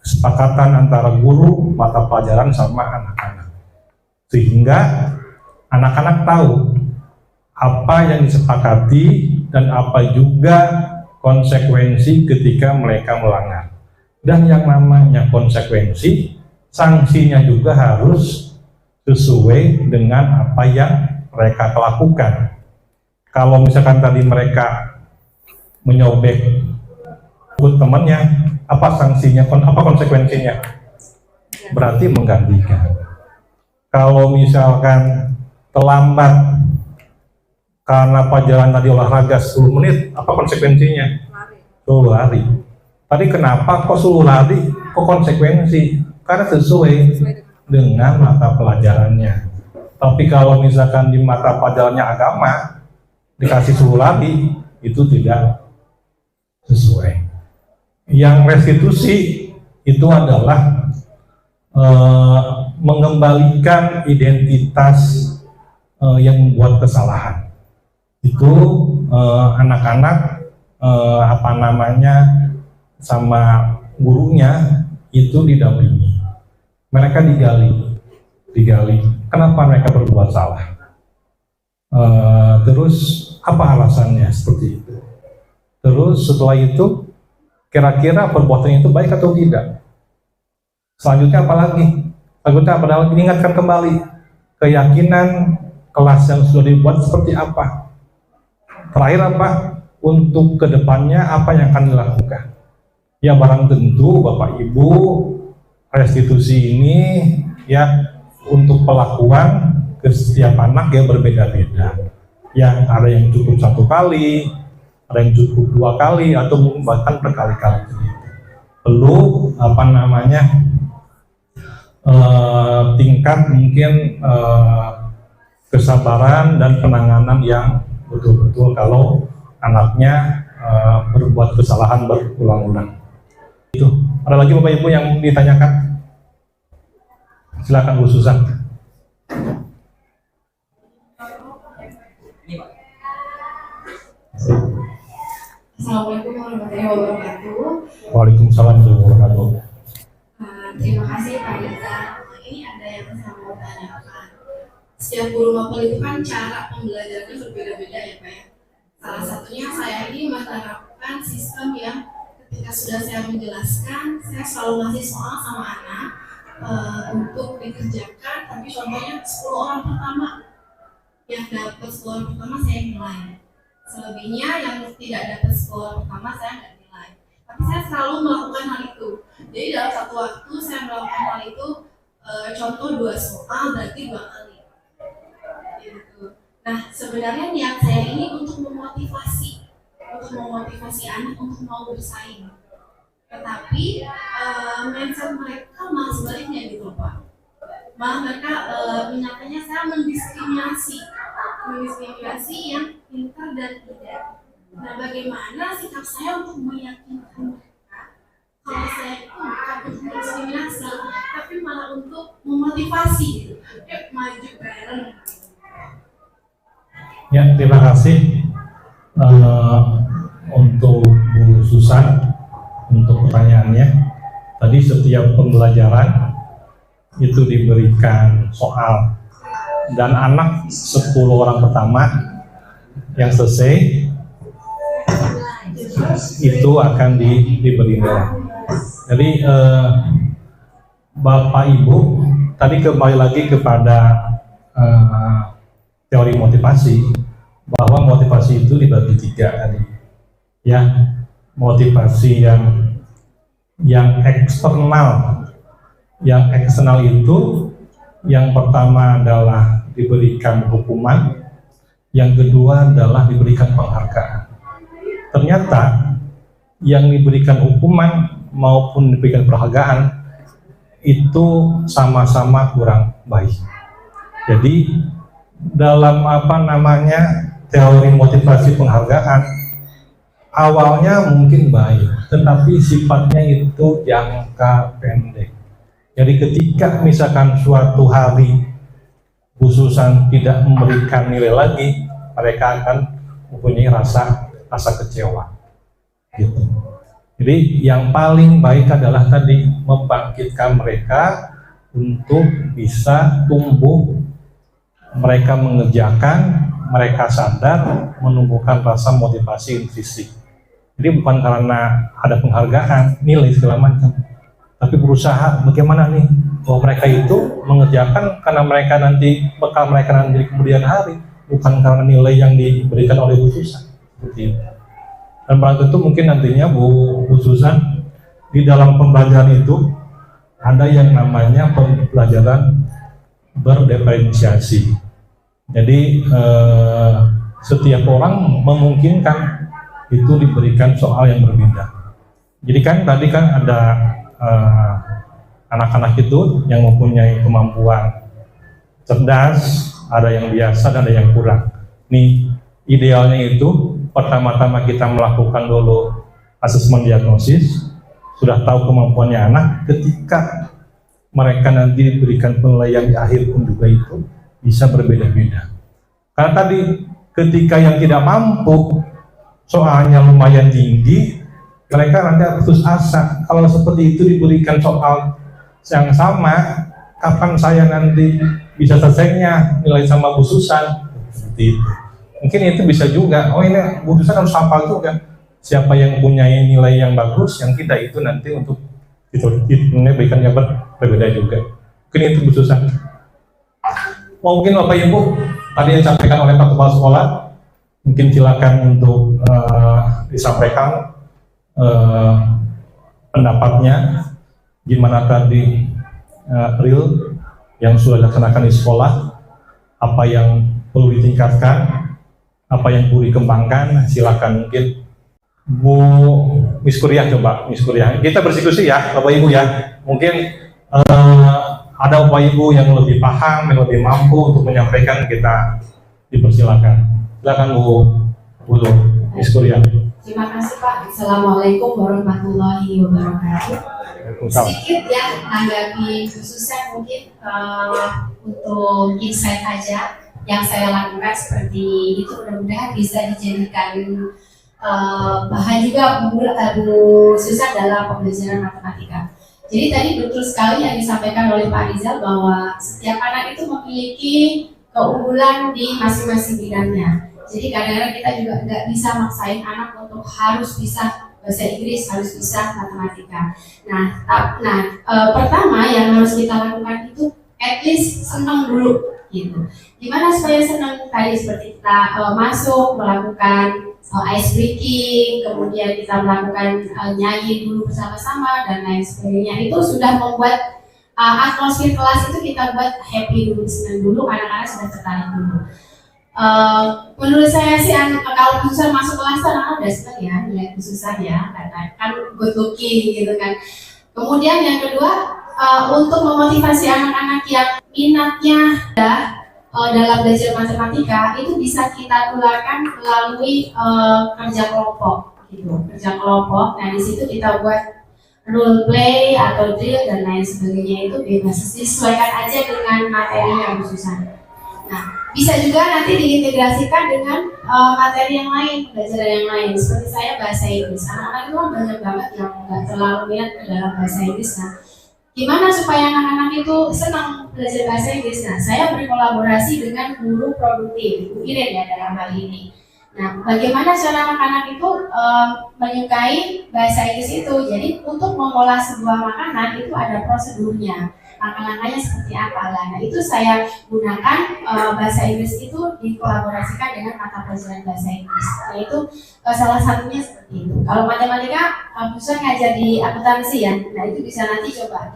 kesepakatan antara guru mata pelajaran sama anak-anak, sehingga anak-anak tahu apa yang disepakati dan apa juga konsekuensi ketika mereka melanggar. Dan yang namanya konsekuensi, sanksinya juga harus sesuai dengan apa yang mereka lakukan. Kalau misalkan tadi mereka menyobek ikut temannya, apa sanksinya, apa konsekuensinya? Berarti menggantikan. Kalau misalkan terlambat karena pelajaran tadi olahraga 10 menit, apa konsekuensinya? Suruh lari. Tadi kenapa kok suruh lari? Kok konsekuensi? Karena sesuai dengan mata pelajarannya. Tapi kalau misalkan di mata pelajarannya agama, dikasih suruh lari, itu tidak sesuai. Yang restitusi itu adalah mengembalikan identitas yang membuat kesalahan. Itu anak-anak apa namanya sama gurunya itu didampingi. Mereka digali. Kenapa mereka berbuat salah? Terus apa alasannya seperti itu? Terus setelah itu kira-kira perbuatan itu baik atau tidak? Selanjutnya apa lagi? Selanjutnya adalah diingatkan kembali keyakinan kelas yang sudah dibuat seperti apa. Terakhir apa? Untuk kedepannya apa yang akan dilakukan? Ya barang tentu Bapak Ibu, restitusi ini ya untuk pelakuan ke setiap anak ya berbeda-beda. Ya ada yang cukup 1 kali, ada yang cukup 2 kali, atau mungkin bahkan berkali-kali. Perlu apa namanya tingkat mungkin kesabaran dan penanganan yang betul-betul kalau anaknya berbuat kesalahan berulang-ulang. Itu. Ada lagi Bapak Ibu yang ditanyakan? Silakan Bu Susan. wabarakatuh. Waalaikumsalam warahmatullahi wabarakatuh. Terima kasih Pak Reza. Ini ada yang saya mau tanyakan. Setiap guru mapel itu kan cara pembelajarannya berbeda-beda ya Pak ya. Salah satunya saya ini menerapkan sistem yang ketika sudah saya menjelaskan, saya selalu ngasih soal sama anak untuk dikerjakan, tapi contohnya 10 orang pertama yang dapat 10 orang pertama saya nilai. Selebihnya yang tidak dapat 10 orang pertama saya nggak nilai. Tapi saya selalu melakukan hal itu. Jadi dalam satu waktu saya melakukan hal itu, contoh 2 soal berarti 2 kali. Gitu. Nah sebenarnya niat saya ini untuk memotivasi anak untuk mau bersaing. Tetapi mindset mereka malah sebaliknya gitu Pak. Malah mereka menyangkanya saya mendiskriminasi yang pintar dan tidak. Nah bagaimana sikap saya untuk meyakinkan mereka kalau saya itu bukan untuk mendiskriminasi, tapi malah untuk memotivasi gitu. Yuk maju bareng. Ya, terima kasih untuk Bu Susan untuk pertanyaannya. Tadi setiap pembelajaran itu diberikan soal dan anak 10 orang pertama yang selesai itu akan diberi nilai. Jadi Bapak Ibu tadi kembali lagi kepada teori motivasi, bahwa motivasi itu dibagi 3 tadi. Ya, motivasi yang eksternal. Yang eksternal itu yang pertama adalah diberikan hukuman, yang kedua adalah diberikan penghargaan. Ternyata yang diberikan hukuman maupun diberikan penghargaan itu sama-sama kurang baik. Jadi dalam teori motivasi penghargaan awalnya mungkin baik, tetapi sifatnya itu jangka pendek. Jadi ketika misalkan suatu hari khususan tidak memberikan nilai lagi, mereka akan mempunyai rasa kecewa. Gitu. Jadi yang paling baik adalah tadi membangkitkan mereka untuk bisa tumbuh, mereka mengerjakan, mereka sadar, menumbuhkan rasa motivasi intrinsik. Jadi bukan karena ada penghargaan, nilai segala macam, tapi berusaha bagaimana nih bahwa mereka itu mengerjakan karena mereka nanti bekal mereka nanti di kemudian hari, bukan karena nilai yang diberikan oleh Bu Susan. Seperti itu. Dan barang tentu mungkin nantinya Bu Susan di dalam pembelajaran itu ada yang namanya pembelajaran berdiferensiasi. Jadi setiap orang memungkinkan itu diberikan soal yang berbeda. Jadi kan tadi kan ada anak-anak itu yang mempunyai kemampuan cerdas, ada yang biasa dan ada yang kurang. Nih idealnya itu pertama-tama kita melakukan dulu asesmen diagnosis, sudah tahu kemampuannya anak, ketika mereka nanti diberikan penilaian di akhir pun juga itu bisa berbeda-beda. Karena tadi ketika yang tidak mampu soalnya lumayan tinggi, mereka nanti putus asa. Kalau seperti itu diberikan soal yang sama, kapan saya nanti bisa selesainya nilai sama Bu Susan? Seperti itu. Mungkin itu bisa juga, oh ini Bu Susan harus hafal juga. Siapa yang punya nilai yang bagus, yang tidak itu nanti untuk berikan yang berbeda juga. Mungkin itu Bu Susan. Mungkin Bapak Ibu tadi yang disampaikan oleh Pak Kepala Sekolah, mungkin silakan untuk disampaikan pendapatnya gimana tadi real yang sudah dilaksanakan di sekolah, apa yang perlu ditingkatkan, apa yang perlu dikembangkan. Silakan mungkin Bu Miss Kuryah, coba Miss Kuryah. Kita berdiskusi ya Bapak Ibu ya. Mungkin ada Bapak Ibu yang lebih paham, yang lebih mampu untuk menyampaikan, kita dipersilakan. Silakan Bu Miss Kuryah. Terima kasih Pak. Assalamualaikum warahmatullahi wabarakatuh. Sedikit ya tanggapi khususnya mungkin untuk insight aja yang saya lakukan seperti itu, mudah-mudahan bisa dijadikan bahan juga Bu Susan dalam pembelajaran matematika. Jadi tadi betul sekali yang disampaikan oleh Pak Rizal bahwa setiap anak itu memiliki keunggulan di masing-masing bidangnya. Jadi kadang-kadang kita juga nggak bisa maksain anak untuk harus bisa bahasa Inggris, harus bisa matematika. Pertama yang harus kita lakukan itu at least senang dulu gitu. Gimana supaya senang? Tadi seperti kita masuk melakukan ice breaking, kemudian kita melakukan nyanyi dulu bersama-sama dan lain sebagainya. Itu sudah membuat atmosfer kelas itu kita buat happy dulu, senang dulu, anak-anak sudah tertarik dulu. Menurut saya sih kalau khususnya masuk kelas anak-anak udah senang ya, nilai khususnya ya, kan good looking gitu kan. Kemudian yang kedua, untuk memotivasi anak-anak yang minatnya dalam belajar matematika itu bisa kita tularkan melalui kerja kelompok gitu. Kerja kelompok, nah di situ kita buat role play atau drill dan lain sebagainya, itu bebas, disesuaikan aja dengan materi yang khususan. Nah, bisa juga nanti diintegrasikan dengan materi yang lain, pelajaran yang lain. Seperti saya bahasa Inggris, anak-anak itu kan banyak banget yang nggak terlalu minat ke dalam bahasa Inggris. Nah, gimana supaya anak-anak itu senang belajar bahasa Inggris? Nah, saya berkolaborasi dengan guru produktif, Bu Iren ya dalam hal ini. Nah, bagaimana cara anak-anak itu menyukai bahasa Inggris itu? Jadi untuk mengolah sebuah makanan itu ada prosedurnya. Langkah-langkahnya seperti apa lah. Nah, itu saya gunakan bahasa Inggris itu dikolaborasikan dengan mata pelajaran bahasa Inggris. Nah, itu salah satunya seperti itu. Kalau matematika, bisa ngajar di akuntansi ya. Nah, itu bisa nanti coba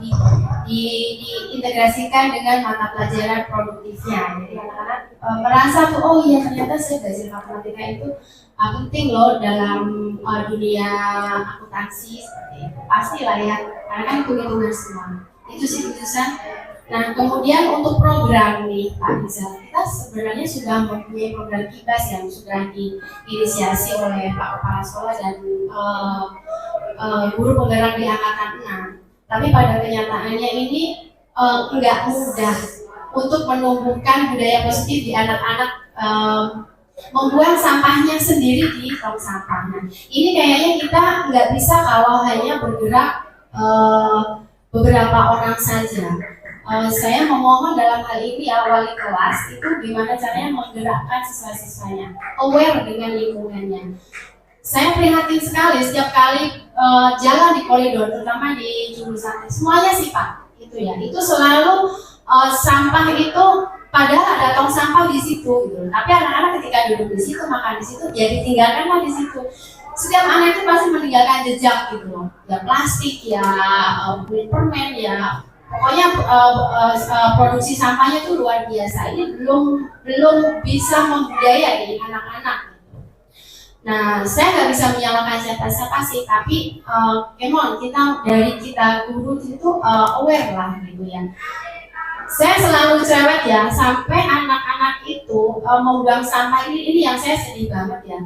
diintegrasikan dengan mata pelajaran produktifnya. Jadi anak-anak merasa tuh, oh iya ternyata saya belajar matematika itu penting loh dalam dunia akuntansi seperti itu. Pastilah ya, karena kan hitung-hitungan semua. Itu sih khususan. Nah, kemudian untuk program nih Pak Rizal, kita sebenarnya sudah mempunyai program KIBAS yang sudah diinisiasi oleh Pak Kepala Sekolah dan guru penggerak di angkatan 6. Tapi pada kenyataannya ini enggak mudah untuk menumbuhkan budaya positif di anak-anak, membuang sampahnya sendiri di tong sampah. Nah, ini kayaknya kita nggak bisa kalau hanya bergerak beberapa orang saja. Saya memohon dalam hal ini ya wali kelas itu gimana caranya menggerakkan siswa-siswanya aware dengan lingkungannya. Saya prihatin sekali setiap kali jalan di koridor, terutama di jurusan semuanya sih Pak, itu ya, itu selalu sampah itu padahal ada tong sampah di situ gitu. Tapi anak-anak ketika duduk di situ, makan di situ, ya ditinggalkanlah di situ. Setiap anak itu pasti meninggalkan jejak gitu loh, ya plastik, ya kulit permen, ya pokoknya produksi sampahnya itu luar biasa. Ini belum bisa membudayai anak-anak. Nah, saya nggak bisa menyalahkan siapa-siapa sih, tapi kita guru itu aware lah gitu ya. Saya selalu cerewet ya, sampai anak-anak itu membuang sampah ini yang saya sedih banget ya.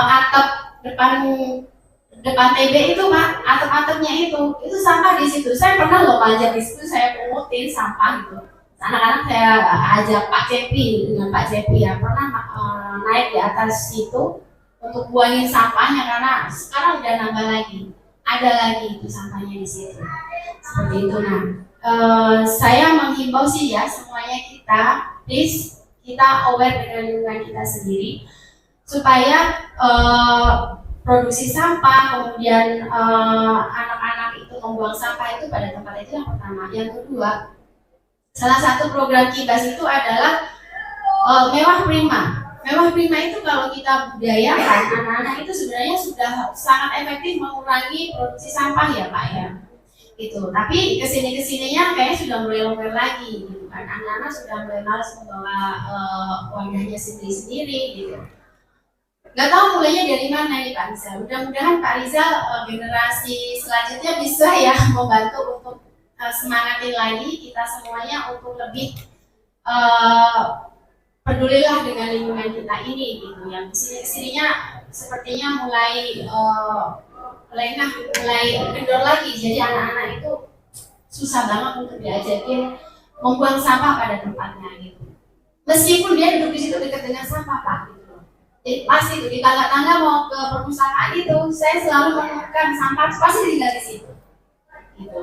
Atap depan TB itu Pak, atap-atapnya itu sampah di situ. Saya pernah loh belajar di situ, saya pungutin sampah gitu. Anak-anak saya ajak Pak Cepi dengan Pak Cepi ya, pernah naik di atas situ untuk buangin sampahnya karena sekarang udah nambah lagi, ada lagi itu sampahnya di situ. Seperti itu. Nah, saya menghimbau sih ya semuanya kita, please kita aware dengan lingkungan kita sendiri supaya produksi sampah, kemudian anak-anak itu membuang sampah itu pada tempat itu yang pertama. Yang kedua, salah satu program KIBAS itu adalah Mewah Prima. Mewah Prima itu kalau kita budayakan, anak-anak itu sebenarnya sudah sangat efektif mengurangi produksi sampah ya Pak ya. Gitu. Tapi kesininya kayaknya sudah mulai longgar lagi gitu kan. Anak-anak sudah mulai malas membawa wadahnya sendiri-sendiri gitu. Gak tahu mulainya dari mana nih Pak Rizal. Mudah-mudahan Pak Rizal generasi selanjutnya bisa ya membantu untuk semangatin lagi kita semuanya untuk lebih pedulilah dengan lingkungan kita ini gitu. Yang kesininya sepertinya mulai lengah, mulai kendor lagi. Jadi anak-anak itu susah banget untuk diajakin membuang sampah pada tempatnya gitu. Meskipun dia duduk di situ dekat dengan sampah Pak. Pas itu di tangga-tangga mau ke perpustakaan itu, saya selalu menemukan sampah pasti tinggal di situ. Gitu.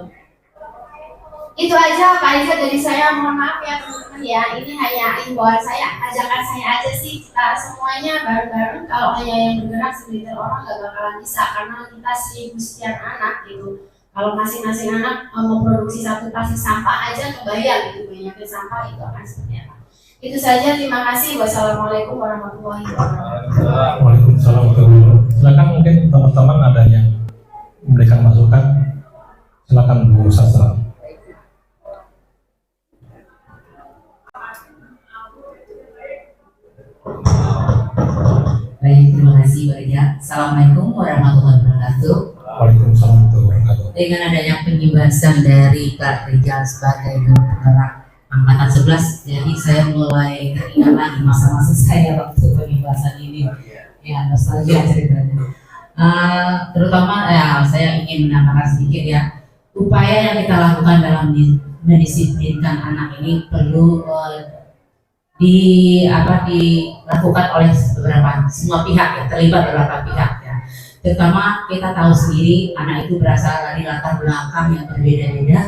Itu aja Pak Iza dari saya, mohon maaf ya teman-teman ya, ini hanya himbauan saya, ajakan saya aja sih, kita semuanya bareng-bareng, kalau hanya yang bergerak segelintir orang gak bakalan bisa, karena kita 1.000 sekian anak gitu. Kalau masing-masing anak memproduksi satu plastik sampah aja, kebayang gitu banyaknya sampah itu akan seperti apa. Itu saja, terima kasih. Wassalamualaikum warahmatullahi wabarakatuh. Waalaikumsalam warahmatullahi wabarakatuh. Silakan mungkin teman-teman ada yang memberikan masukan, silakan Bu Sastra. Baik, terima kasih Mbak Ida. Assalamualaikum warahmatullahi wabarakatuh. Waalaikumsalam warahmatullahi wabarakatuh. Dengan adanya penjelasan dari Kak Rijal sebagai guru penggerak angkatan 11, jadi saya mulai teringat lagi masa-masa saya waktu penjelasan ini. Ya, nostalgia ceritanya. Terutama ya, saya ingin menambahkan sedikit ya, upaya yang kita lakukan dalam mendisiplinkan anak ini perlu dilakukan oleh semua pihak ya, terlibat beberapa pihak ya. Terutama kita tahu sendiri anak itu berasal dari latar belakang yang berbeda-beda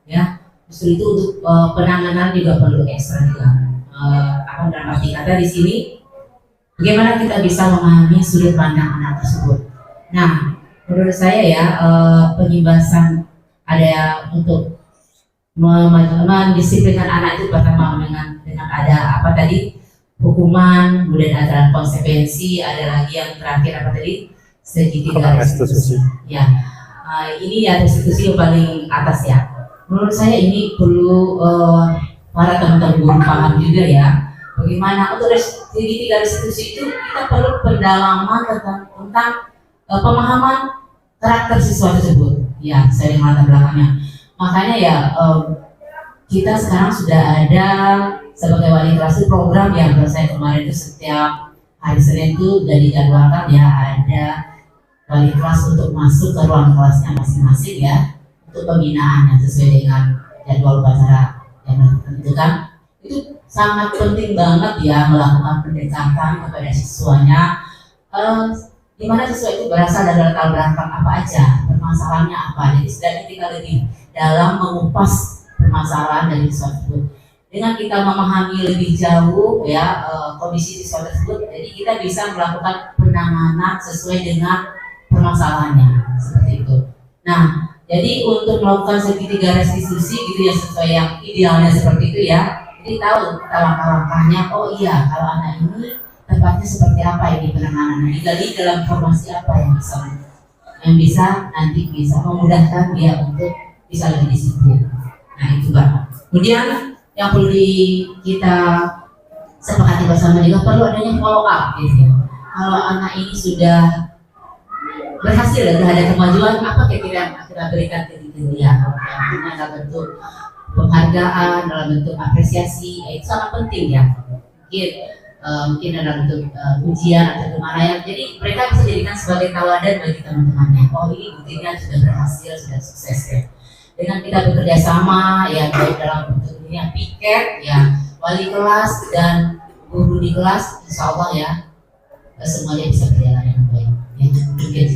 ya. Justru itu untuk penanganan juga perlu ekstra juga. Dalam arti kata di sini bagaimana kita bisa memahami sudut pandang anak tersebut. Nah, menurut saya ya penyimbasan ada untuk mendisiplinkan anak itu pertama dengan ada apa tadi, hukuman, kemudian ada konsekuensi, ada lagi yang terakhir apa tadi, segitiga restitusi. Ya, ini ya restitusi yang paling atas ya. Menurut saya ini perlu para teman-teman guru paham juga ya, bagaimana untuk segitiga restitusi itu kita perlu pendalaman tentang pemahaman karakter siswa tersebut. Ya, saya dengan latar belakangnya. Makanya ya kita sekarang sudah ada sebagai wali kelas itu program yang saya kemarin itu setiap hari Senin itu sudah dijadwalkan ya, ada wali kelas untuk masuk ke ruang kelasnya masing-masing ya, untuk pembinaan yang sesuai dengan jadwal upacara yang ditentukan. Itu sangat penting banget ya melakukan pendekatan kepada siswanya, di mana siswa itu berasal dari latar belakang apa aja, permasalahannya apa. Jadi setidaknya kita lebih dalam mengupas permasalahan dari siswa tersebut. Dengan kita memahami lebih jauh ya kondisi siswa tersebut, jadi kita bisa melakukan penanganan sesuai dengan permasalahannya seperti itu. Nah, jadi untuk melakukan segitiga restitusi gitu ya, sesuai yang idealnya seperti itu ya. Jadi tahu kita langkah-langkahnya. Oh iya, kalau anak ini tempatnya seperti apa ini penanganannya, digali dalam informasi apa yang bisa nanti bisa memudahkan dia untuk bisa lebih disiplin. Nah itu Pak. Kemudian yang perlu kita sepakati bersama juga perlu adanya follow up gitu ya. Kalau anak ini sudah berhasil ya, sudah ada kemajuan, apa kira-kira yang kita berikan ke dia? Yang dalam bentuk penghargaan, dalam bentuk apresiasi, itu sangat penting ya. Mungkin dalam bentuk ujian atau gimana ya. Jadi mereka bisa jadikan sebagai tauladan bagi teman-temannya. Oh ini buktinya sudah berhasil, sudah sukses ya. Dengan kita bekerja sama ya, baik dalam bentuk ini yang piket ya, wali kelas dan guru di kelas, insya Allah ya semuanya bisa berjalan dengan baik. Ya, mungkin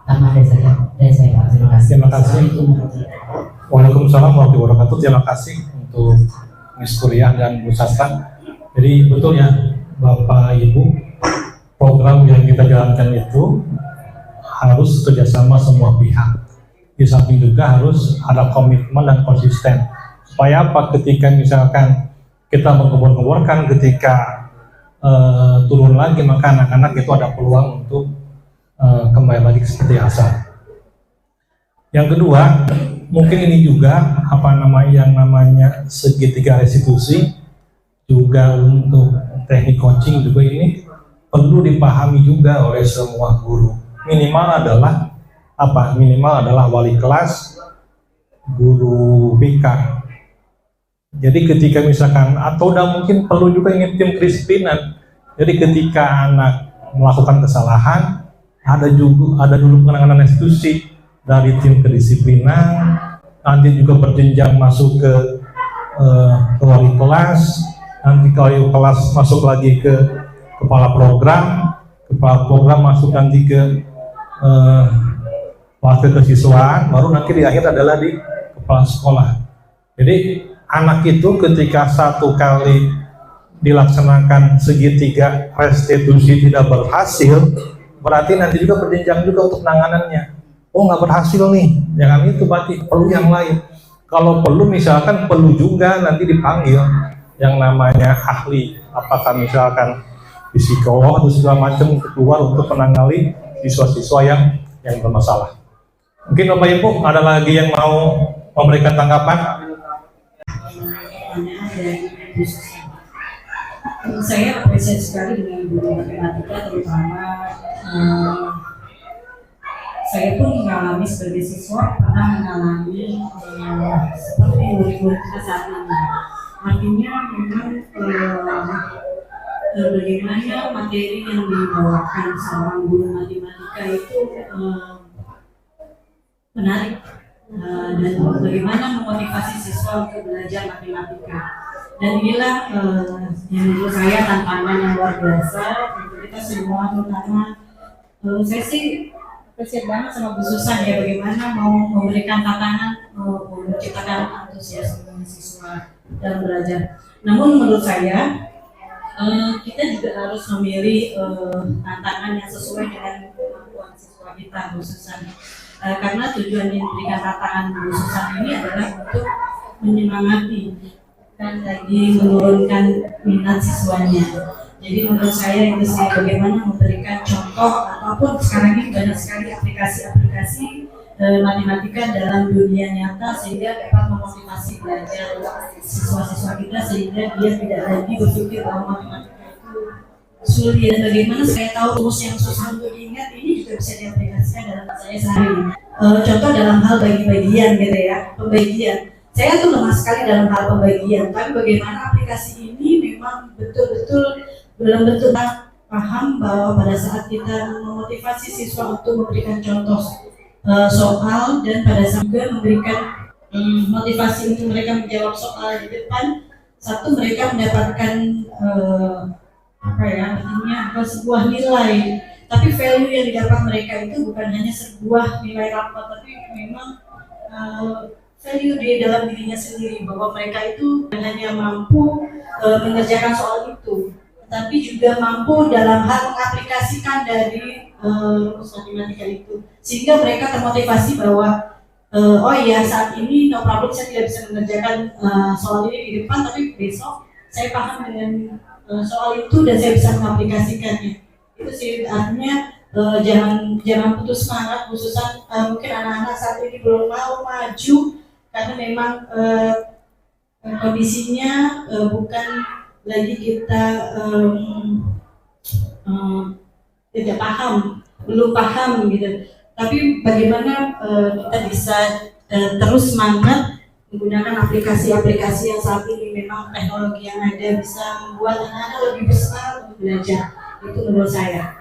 tambah dari saya Pak. Terima kasih. Terima kasih. Waalaikumsalam warahmatullahi wabarakatuh. Terima kasih untuk Miss Kuliah dan Bu Sastra. Jadi betul ya Bapak Ibu, program yang kita jalankan itu harus kerjasama semua pihak. Di samping juga harus ada komitmen dan konsisten. Supaya apa? Ketika misalkan kita menggembur-gemburkan, ketika turun lagi, maka anak-anak itu ada peluang untuk kembali lagi seperti asal. Yang kedua, mungkin ini juga yang namanya segitiga restitusi, juga untuk teknik coaching juga ini perlu dipahami juga oleh semua guru. Minimal adalah wali kelas, guru BK. Jadi ketika misalkan, atau udah mungkin perlu juga ingin tim kedisiplinan. Jadi ketika anak melakukan kesalahan, ada dulu penanganan restitusi dari tim kedisiplinan, nanti juga berjenjang masuk ke wali kelas, nanti kalau kelas masuk lagi ke kepala program, kepala program masuk nanti ke waktu kesiswaan, baru nanti di akhir adalah di kepala sekolah. Jadi anak itu ketika satu kali dilaksanakan segitiga restitusi tidak berhasil, berarti nanti juga berjenjang juga untuk penanganannya. Oh nggak berhasil nih, jangan itu, berarti perlu yang lain. Kalau perlu misalkan perlu juga nanti dipanggil yang namanya ahli, apakah misalkan psikolog atau segala macam keluar untuk menangani siswa-siswa yang bermasalah. Mungkin Bapak Ibu ada lagi yang mau memberikan tanggapan? Saya apresiasi sekali dengan guru matematika, terutama saya pun mengalami sebagai siswa, pernah mengalami seperti murid-murid kita saat ini. Artinya memang bagaimana materi yang dibawakan seorang guru matematika itu menarik, dan bagaimana memotivasi siswa untuk belajar matematika. Dan inilah yang menurut saya tantangan yang luar biasa untuk kita semua, terutama saya sih apresiasi banget sama Bu Susan ya, bagaimana mau memberikan tantangan, menciptakan antusiasme siswa dalam belajar. Namun menurut saya kita juga harus memilih tantangan yang sesuai dengan kemampuan siswa kita, Bu Susan. Karena tujuan diberikan tantangan Bu Susan ini adalah untuk menyemangati dan lagi menurunkan minat siswanya. Jadi menurut saya itu sih, bagaimana memberikan contoh, ataupun sekarang ini banyak sekali aplikasi-aplikasi matematika dalam dunia nyata sehingga dapat memotivasi belajar siswa-siswa kita, sehingga dia tidak lagi berpikir bahwa matematika itu sulit. Dan bagaimana saya tahu rumus yang susah untuk diingat ini juga bisa diaplikasikan dalam saya sehari. Contoh dalam hal bagi-bagian gitu ya, pembagian. Saya tuh lemah sekali dalam hal pembagian, tapi bagaimana aplikasi ini memang betul-betul belum betul paham bahwa pada saat kita memotivasi siswa untuk memberikan contoh soal, dan pada saat juga memberikan motivasi untuk mereka menjawab soal di depan, satu mereka mendapatkan artinya sebuah nilai, tapi value yang didapat mereka itu bukan hanya sebuah nilai rapot, tapi memang value di dalam dirinya sendiri, bahwa mereka itu bukan hanya mampu mengerjakan soal itu, tapi juga mampu dalam hal mengaplikasikan dari rumus matematika itu, sehingga mereka termotivasi bahwa oh iya, saat ini no problem, saya tidak bisa mengerjakan soal ini di depan, tapi besok saya paham dengan soal itu dan saya bisa mengaplikasikannya. Itu sih artinya jangan putus semangat, khususnya mungkin anak-anak saat ini belum mau maju karena memang kondisinya bukan lagi kita tidak paham, belum paham gitu. Tapi bagaimana kita bisa terus semangat menggunakan aplikasi-aplikasi yang saat ini memang teknologi yang ada bisa membuat anak-anak lebih bersemangat untuk belajar. Itu menurut saya.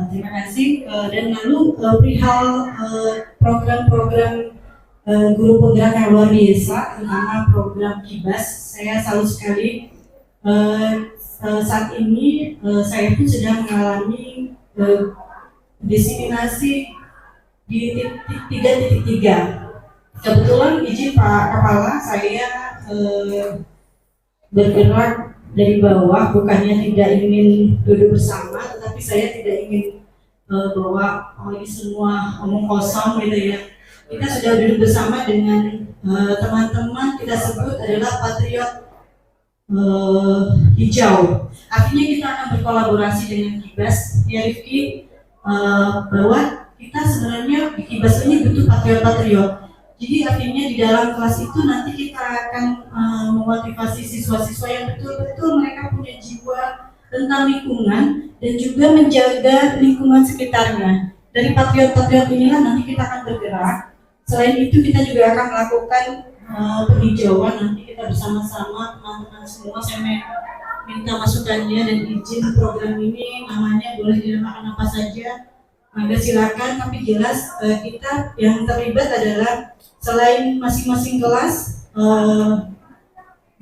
Terima kasih. Dan lalu perihal program-program guru penggerak yang luar biasa, terutama program KIBAS, saya salut sekali. Saat ini saya pun sedang mengalami diseminasi di 3.3. Kebetulan izin Pak Kepala, saya bergerak dari bawah, bukannya tidak ingin duduk bersama, tetapi saya tidak ingin bahwa ini semua omong kosong gitu ya. Kita sudah duduk bersama dengan teman-teman, kita sebut adalah patriot hijau. Artinya kita akan berkolaborasi dengan KIBAS, ya Rifki, bahwa kita sebenarnya di KIBAS ini butuh patriot-patriot. Jadi artinya di dalam kelas itu nanti kita akan memotivasi siswa-siswa yang betul-betul mereka punya jiwa tentang lingkungan dan juga menjaga lingkungan sekitarnya. Dari patriot-patriot inilah nanti kita akan bergerak. Selain itu kita juga akan melakukan penghijauan, nanti kita bersama-sama teman-teman semua. Saya minta masukannya dan izin program ini namanya boleh dinamakan apa saja. Maka silakan, tapi jelas kita yang terlibat adalah selain masing-masing kelas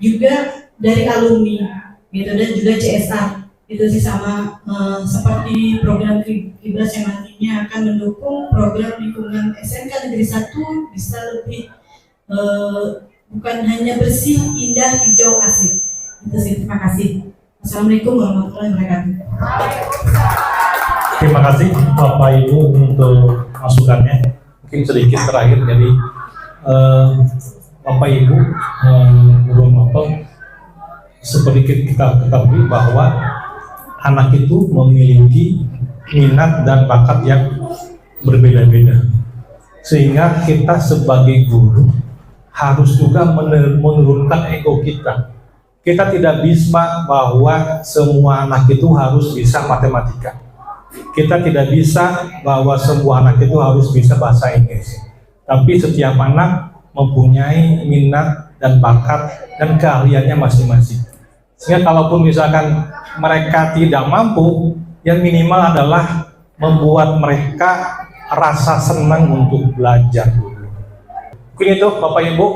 juga dari alumni gitu, dan juga CSR. Itu sih sama seperti program Kiblas yang nantinya akan mendukung program lingkungan SMK Negeri 1 bisa lebih bukan hanya bersih, indah, hijau, asik. Itu sih, terima kasih. Assalamualaikum warahmatullahi wabarakatuh. Terima kasih Bapak Ibu untuk masukannya. Mungkin sedikit terakhir, jadi Bapak Ibu guru mapel, seperti kita ketahui bahwa anak itu memiliki minat dan bakat yang berbeda-beda, sehingga kita sebagai guru harus juga menurunkan ego kita. Kita tidak bisa bahwa semua anak itu harus bisa matematika. Kita tidak bisa bahwa semua anak itu harus bisa bahasa Inggris. Tapi setiap anak mempunyai minat dan bakat dan keahliannya masing-masing. Sehingga kalaupun misalkan mereka tidak mampu, yang minimal adalah membuat mereka rasa senang untuk belajar. Mungkin itu Bapak Ibu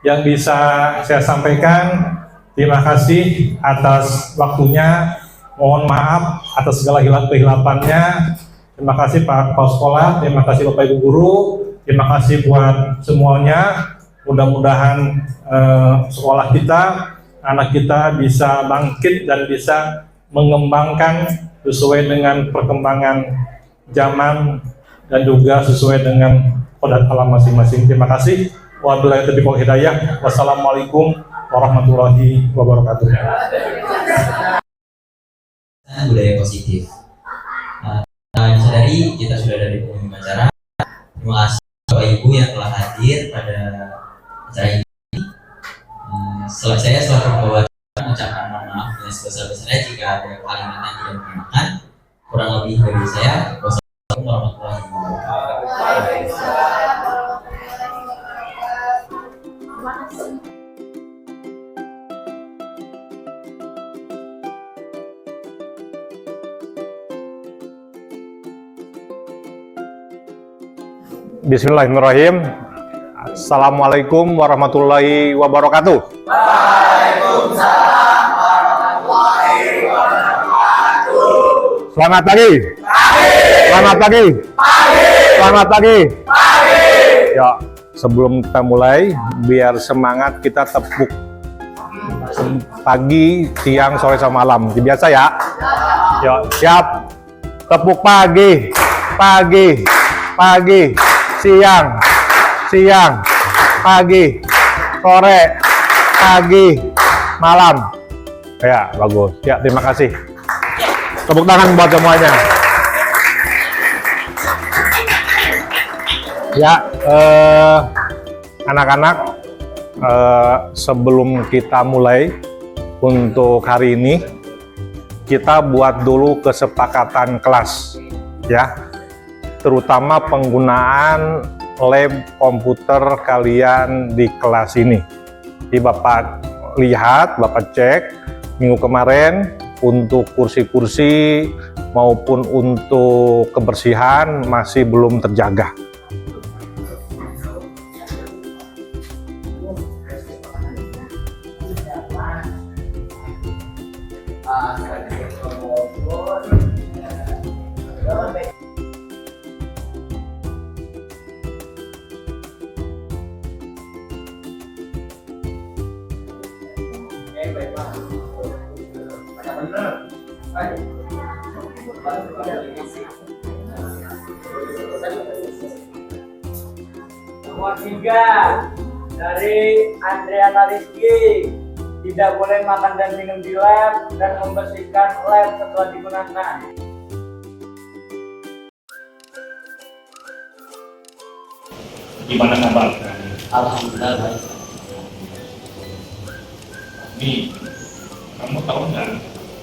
yang bisa saya sampaikan. Terima kasih atas waktunya. Mohon maaf atas segala kehilafannya. Terima kasih Pak Kepala Sekolah, terima kasih Bapak Ibu Guru, terima kasih buat semuanya. Mudah-mudahan sekolah kita, anak kita bisa bangkit dan bisa mengembangkan sesuai dengan perkembangan zaman dan juga sesuai dengan kodrat alam masing-masing. Terima kasih. Wabillahi taufiq wal hidayah. Wassalamualaikum warahmatullahi wabarakatuh. Budaya positif. Sadari kita sudah ada di penghujung acara. Terima kasih Bapak Ibu yang telah hadir pada acara ini. Saya selaku pembawa mengucapkan mohon maaf yang sebesar-besarnya jika ada kalimat yang tidak mengenakan. Kurang lebih dari saya. Wassalamualaikum warahmatullahi wabarakatuh. Bismillahirrahmanirrahim. Assalamualaikum warahmatullahi wabarakatuh. Waalaikumsalam warahmatullahi wabarakatuh. Selamat pagi. Selamat pagi. Selamat pagi. Ya, sebelum kita mulai, biar semangat kita tepuk pagi, siang, sore, sama malam. Biasa ya. Ya, siap. Tepuk pagi, pagi, pagi. Siang, siang, pagi, sore, pagi, malam. Ya, bagus. Ya, terima kasih. Tepuk tangan buat semuanya. Ya, anak-anak, sebelum kita mulai untuk hari ini, kita buat dulu kesepakatan kelas, ya. Terutama penggunaan lab komputer kalian di kelas ini. Jadi Bapak lihat, Bapak cek minggu kemarin untuk kursi-kursi maupun untuk kebersihan masih belum terjaga. Nomor 3 dari Andriana Rizky, tidak boleh makan dan minum di lab dan membersihkan lab setelah digunakan. Gimana kabar? Alhamdulillah baik. Nih, kamu tahu nggak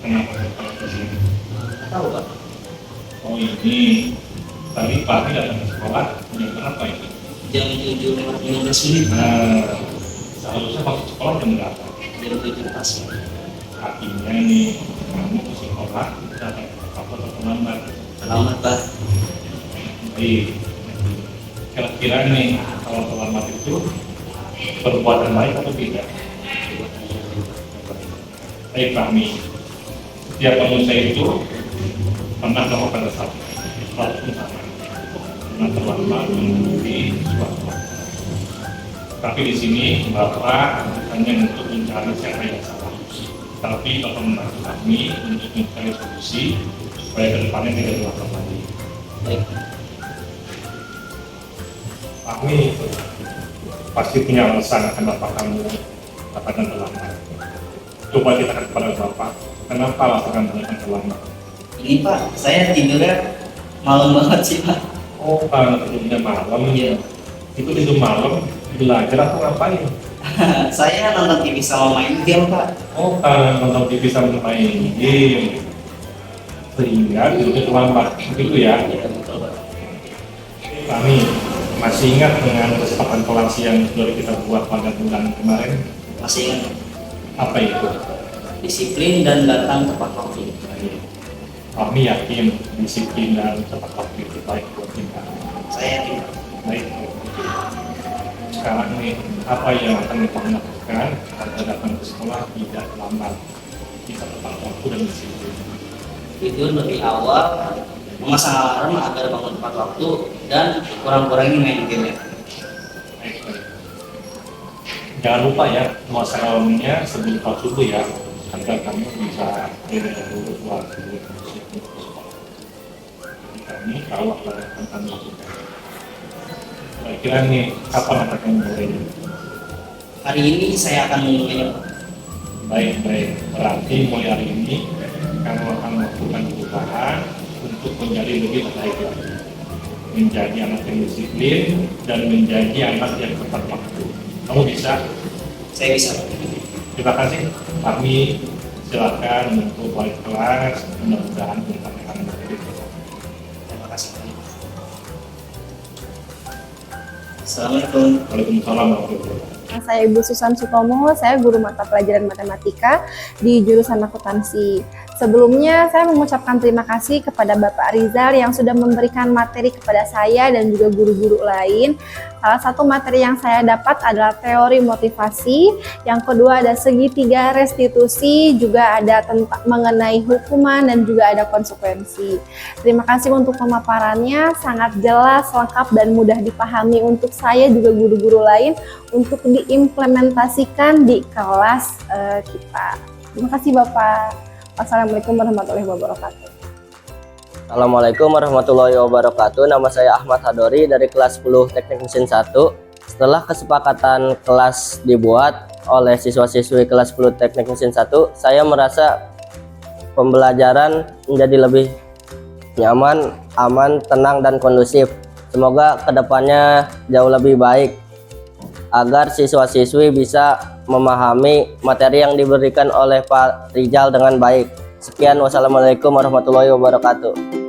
kenapa saya ke sini? Tahu Pak. Oh ini, tadi pagi datang ke sekolah, jam berapa itu? Jam 7.15 menit. Nah, seharusnya masuk sekolah jam berapa? Jam 7 pas. Artinya nih, kamu ke sekolah, datang ke sekolah terlambat. Selamat Pak. Baik. Kira-kira nih, kalau terlambat itu perbuatan baik atau tidak? Baik Fahmi, Setiap manusia itu pernah melakukan kesalahan, walaupun sama, pernah terlambat menghubungi suatu. Tapi di sini Bapak hanya untuk mencari siapa yang salah. Tapi Bapak membantu kami untuk mencari solusi supaya ke depannya tidak dilakukan lagi. Baik. Kami pasti punya alasan kenapa kamu katakan terlambat. Coba kita kepada Bapak, kenapa alasan kamu terlambat? Ini Pak, saya tidurnya malam banget sih Pak. Oh, karena tidurnya malam. Iya. Itu tidur malam, belajar atau ngapain? Saya nonton TV sama main game Pak. Oh, karena nonton TV sama main game, sehingga tidurnya terlambat, begitu ya? Iya betul Pak. Kami masih ingat dengan kesepakatan kelas yang sudah kita buat pada bulan kemarin? Masih ingat Apa itu? disiplin dan datang tepat waktu. Kami yakin disiplin dan tepat waktu itu baik buat kita. Saya yakin Pak. Baik. Sekarang nih, apa yang akan kita lakukan agar datang ke sekolah tidak lambat, kita tepat waktu dan disiplin. Tidur lebih awal, memasang alarm agar bangun tepat waktu, dan kurang-kurangin main game. Baik, baik. Jangan lupa ya, memasang alarmnya sebelum subuh ya, agar kamu bisa lebih dahulu waktu disiplin ke sekolah. Kami kalau akan kami lakukan. Kira-kira nih, kapan akan kamu mulainya? Hari ini saya akan memulainya Pak. Baik, berarti mulai hari ini kamu akan melakukan perubahan untuk menjadi lebih baik lagi, menjadi anak yang disiplin dan menjadi anak yang tepat waktu. Kamu bisa? Saya bisa Pak. Terima kasih. Kami silakan untuk balik kelas, mudah-mudahan kita akan berjaya. Terima kasih Pak. Assalamualaikum. Waalaikumsalam warahmatullahi wabarakatuh. Saya Ibu Susan Sutomo, saya guru mata pelajaran matematika di jurusan akuntansi. Sebelumnya saya mengucapkan terima kasih kepada Bapak Rizal yang sudah memberikan materi kepada saya dan juga guru-guru lain. Salah satu materi yang saya dapat adalah teori motivasi, yang kedua ada segitiga restitusi, juga ada tentang mengenai hukuman dan juga ada konsekuensi. Terima kasih untuk pemaparannya, sangat jelas, lengkap dan mudah dipahami untuk saya juga guru-guru lain untuk diimplementasikan di kelas kita. Terima kasih Bapak. Assalamualaikum warahmatullahi wabarakatuh. Assalamualaikum warahmatullahi wabarakatuh. Nama saya Ahmad Hadori dari kelas 10 Teknik Mesin 1. Setelah kesepakatan kelas dibuat oleh siswa-siswi kelas 10 Teknik Mesin 1, saya merasa pembelajaran menjadi lebih nyaman, aman, tenang, dan kondusif. Semoga kedepannya jauh lebih baik agar siswa-siswi bisa memahami materi yang diberikan oleh Pak Rizal dengan baik. Sekian, wassalamualaikum warahmatullahi wabarakatuh.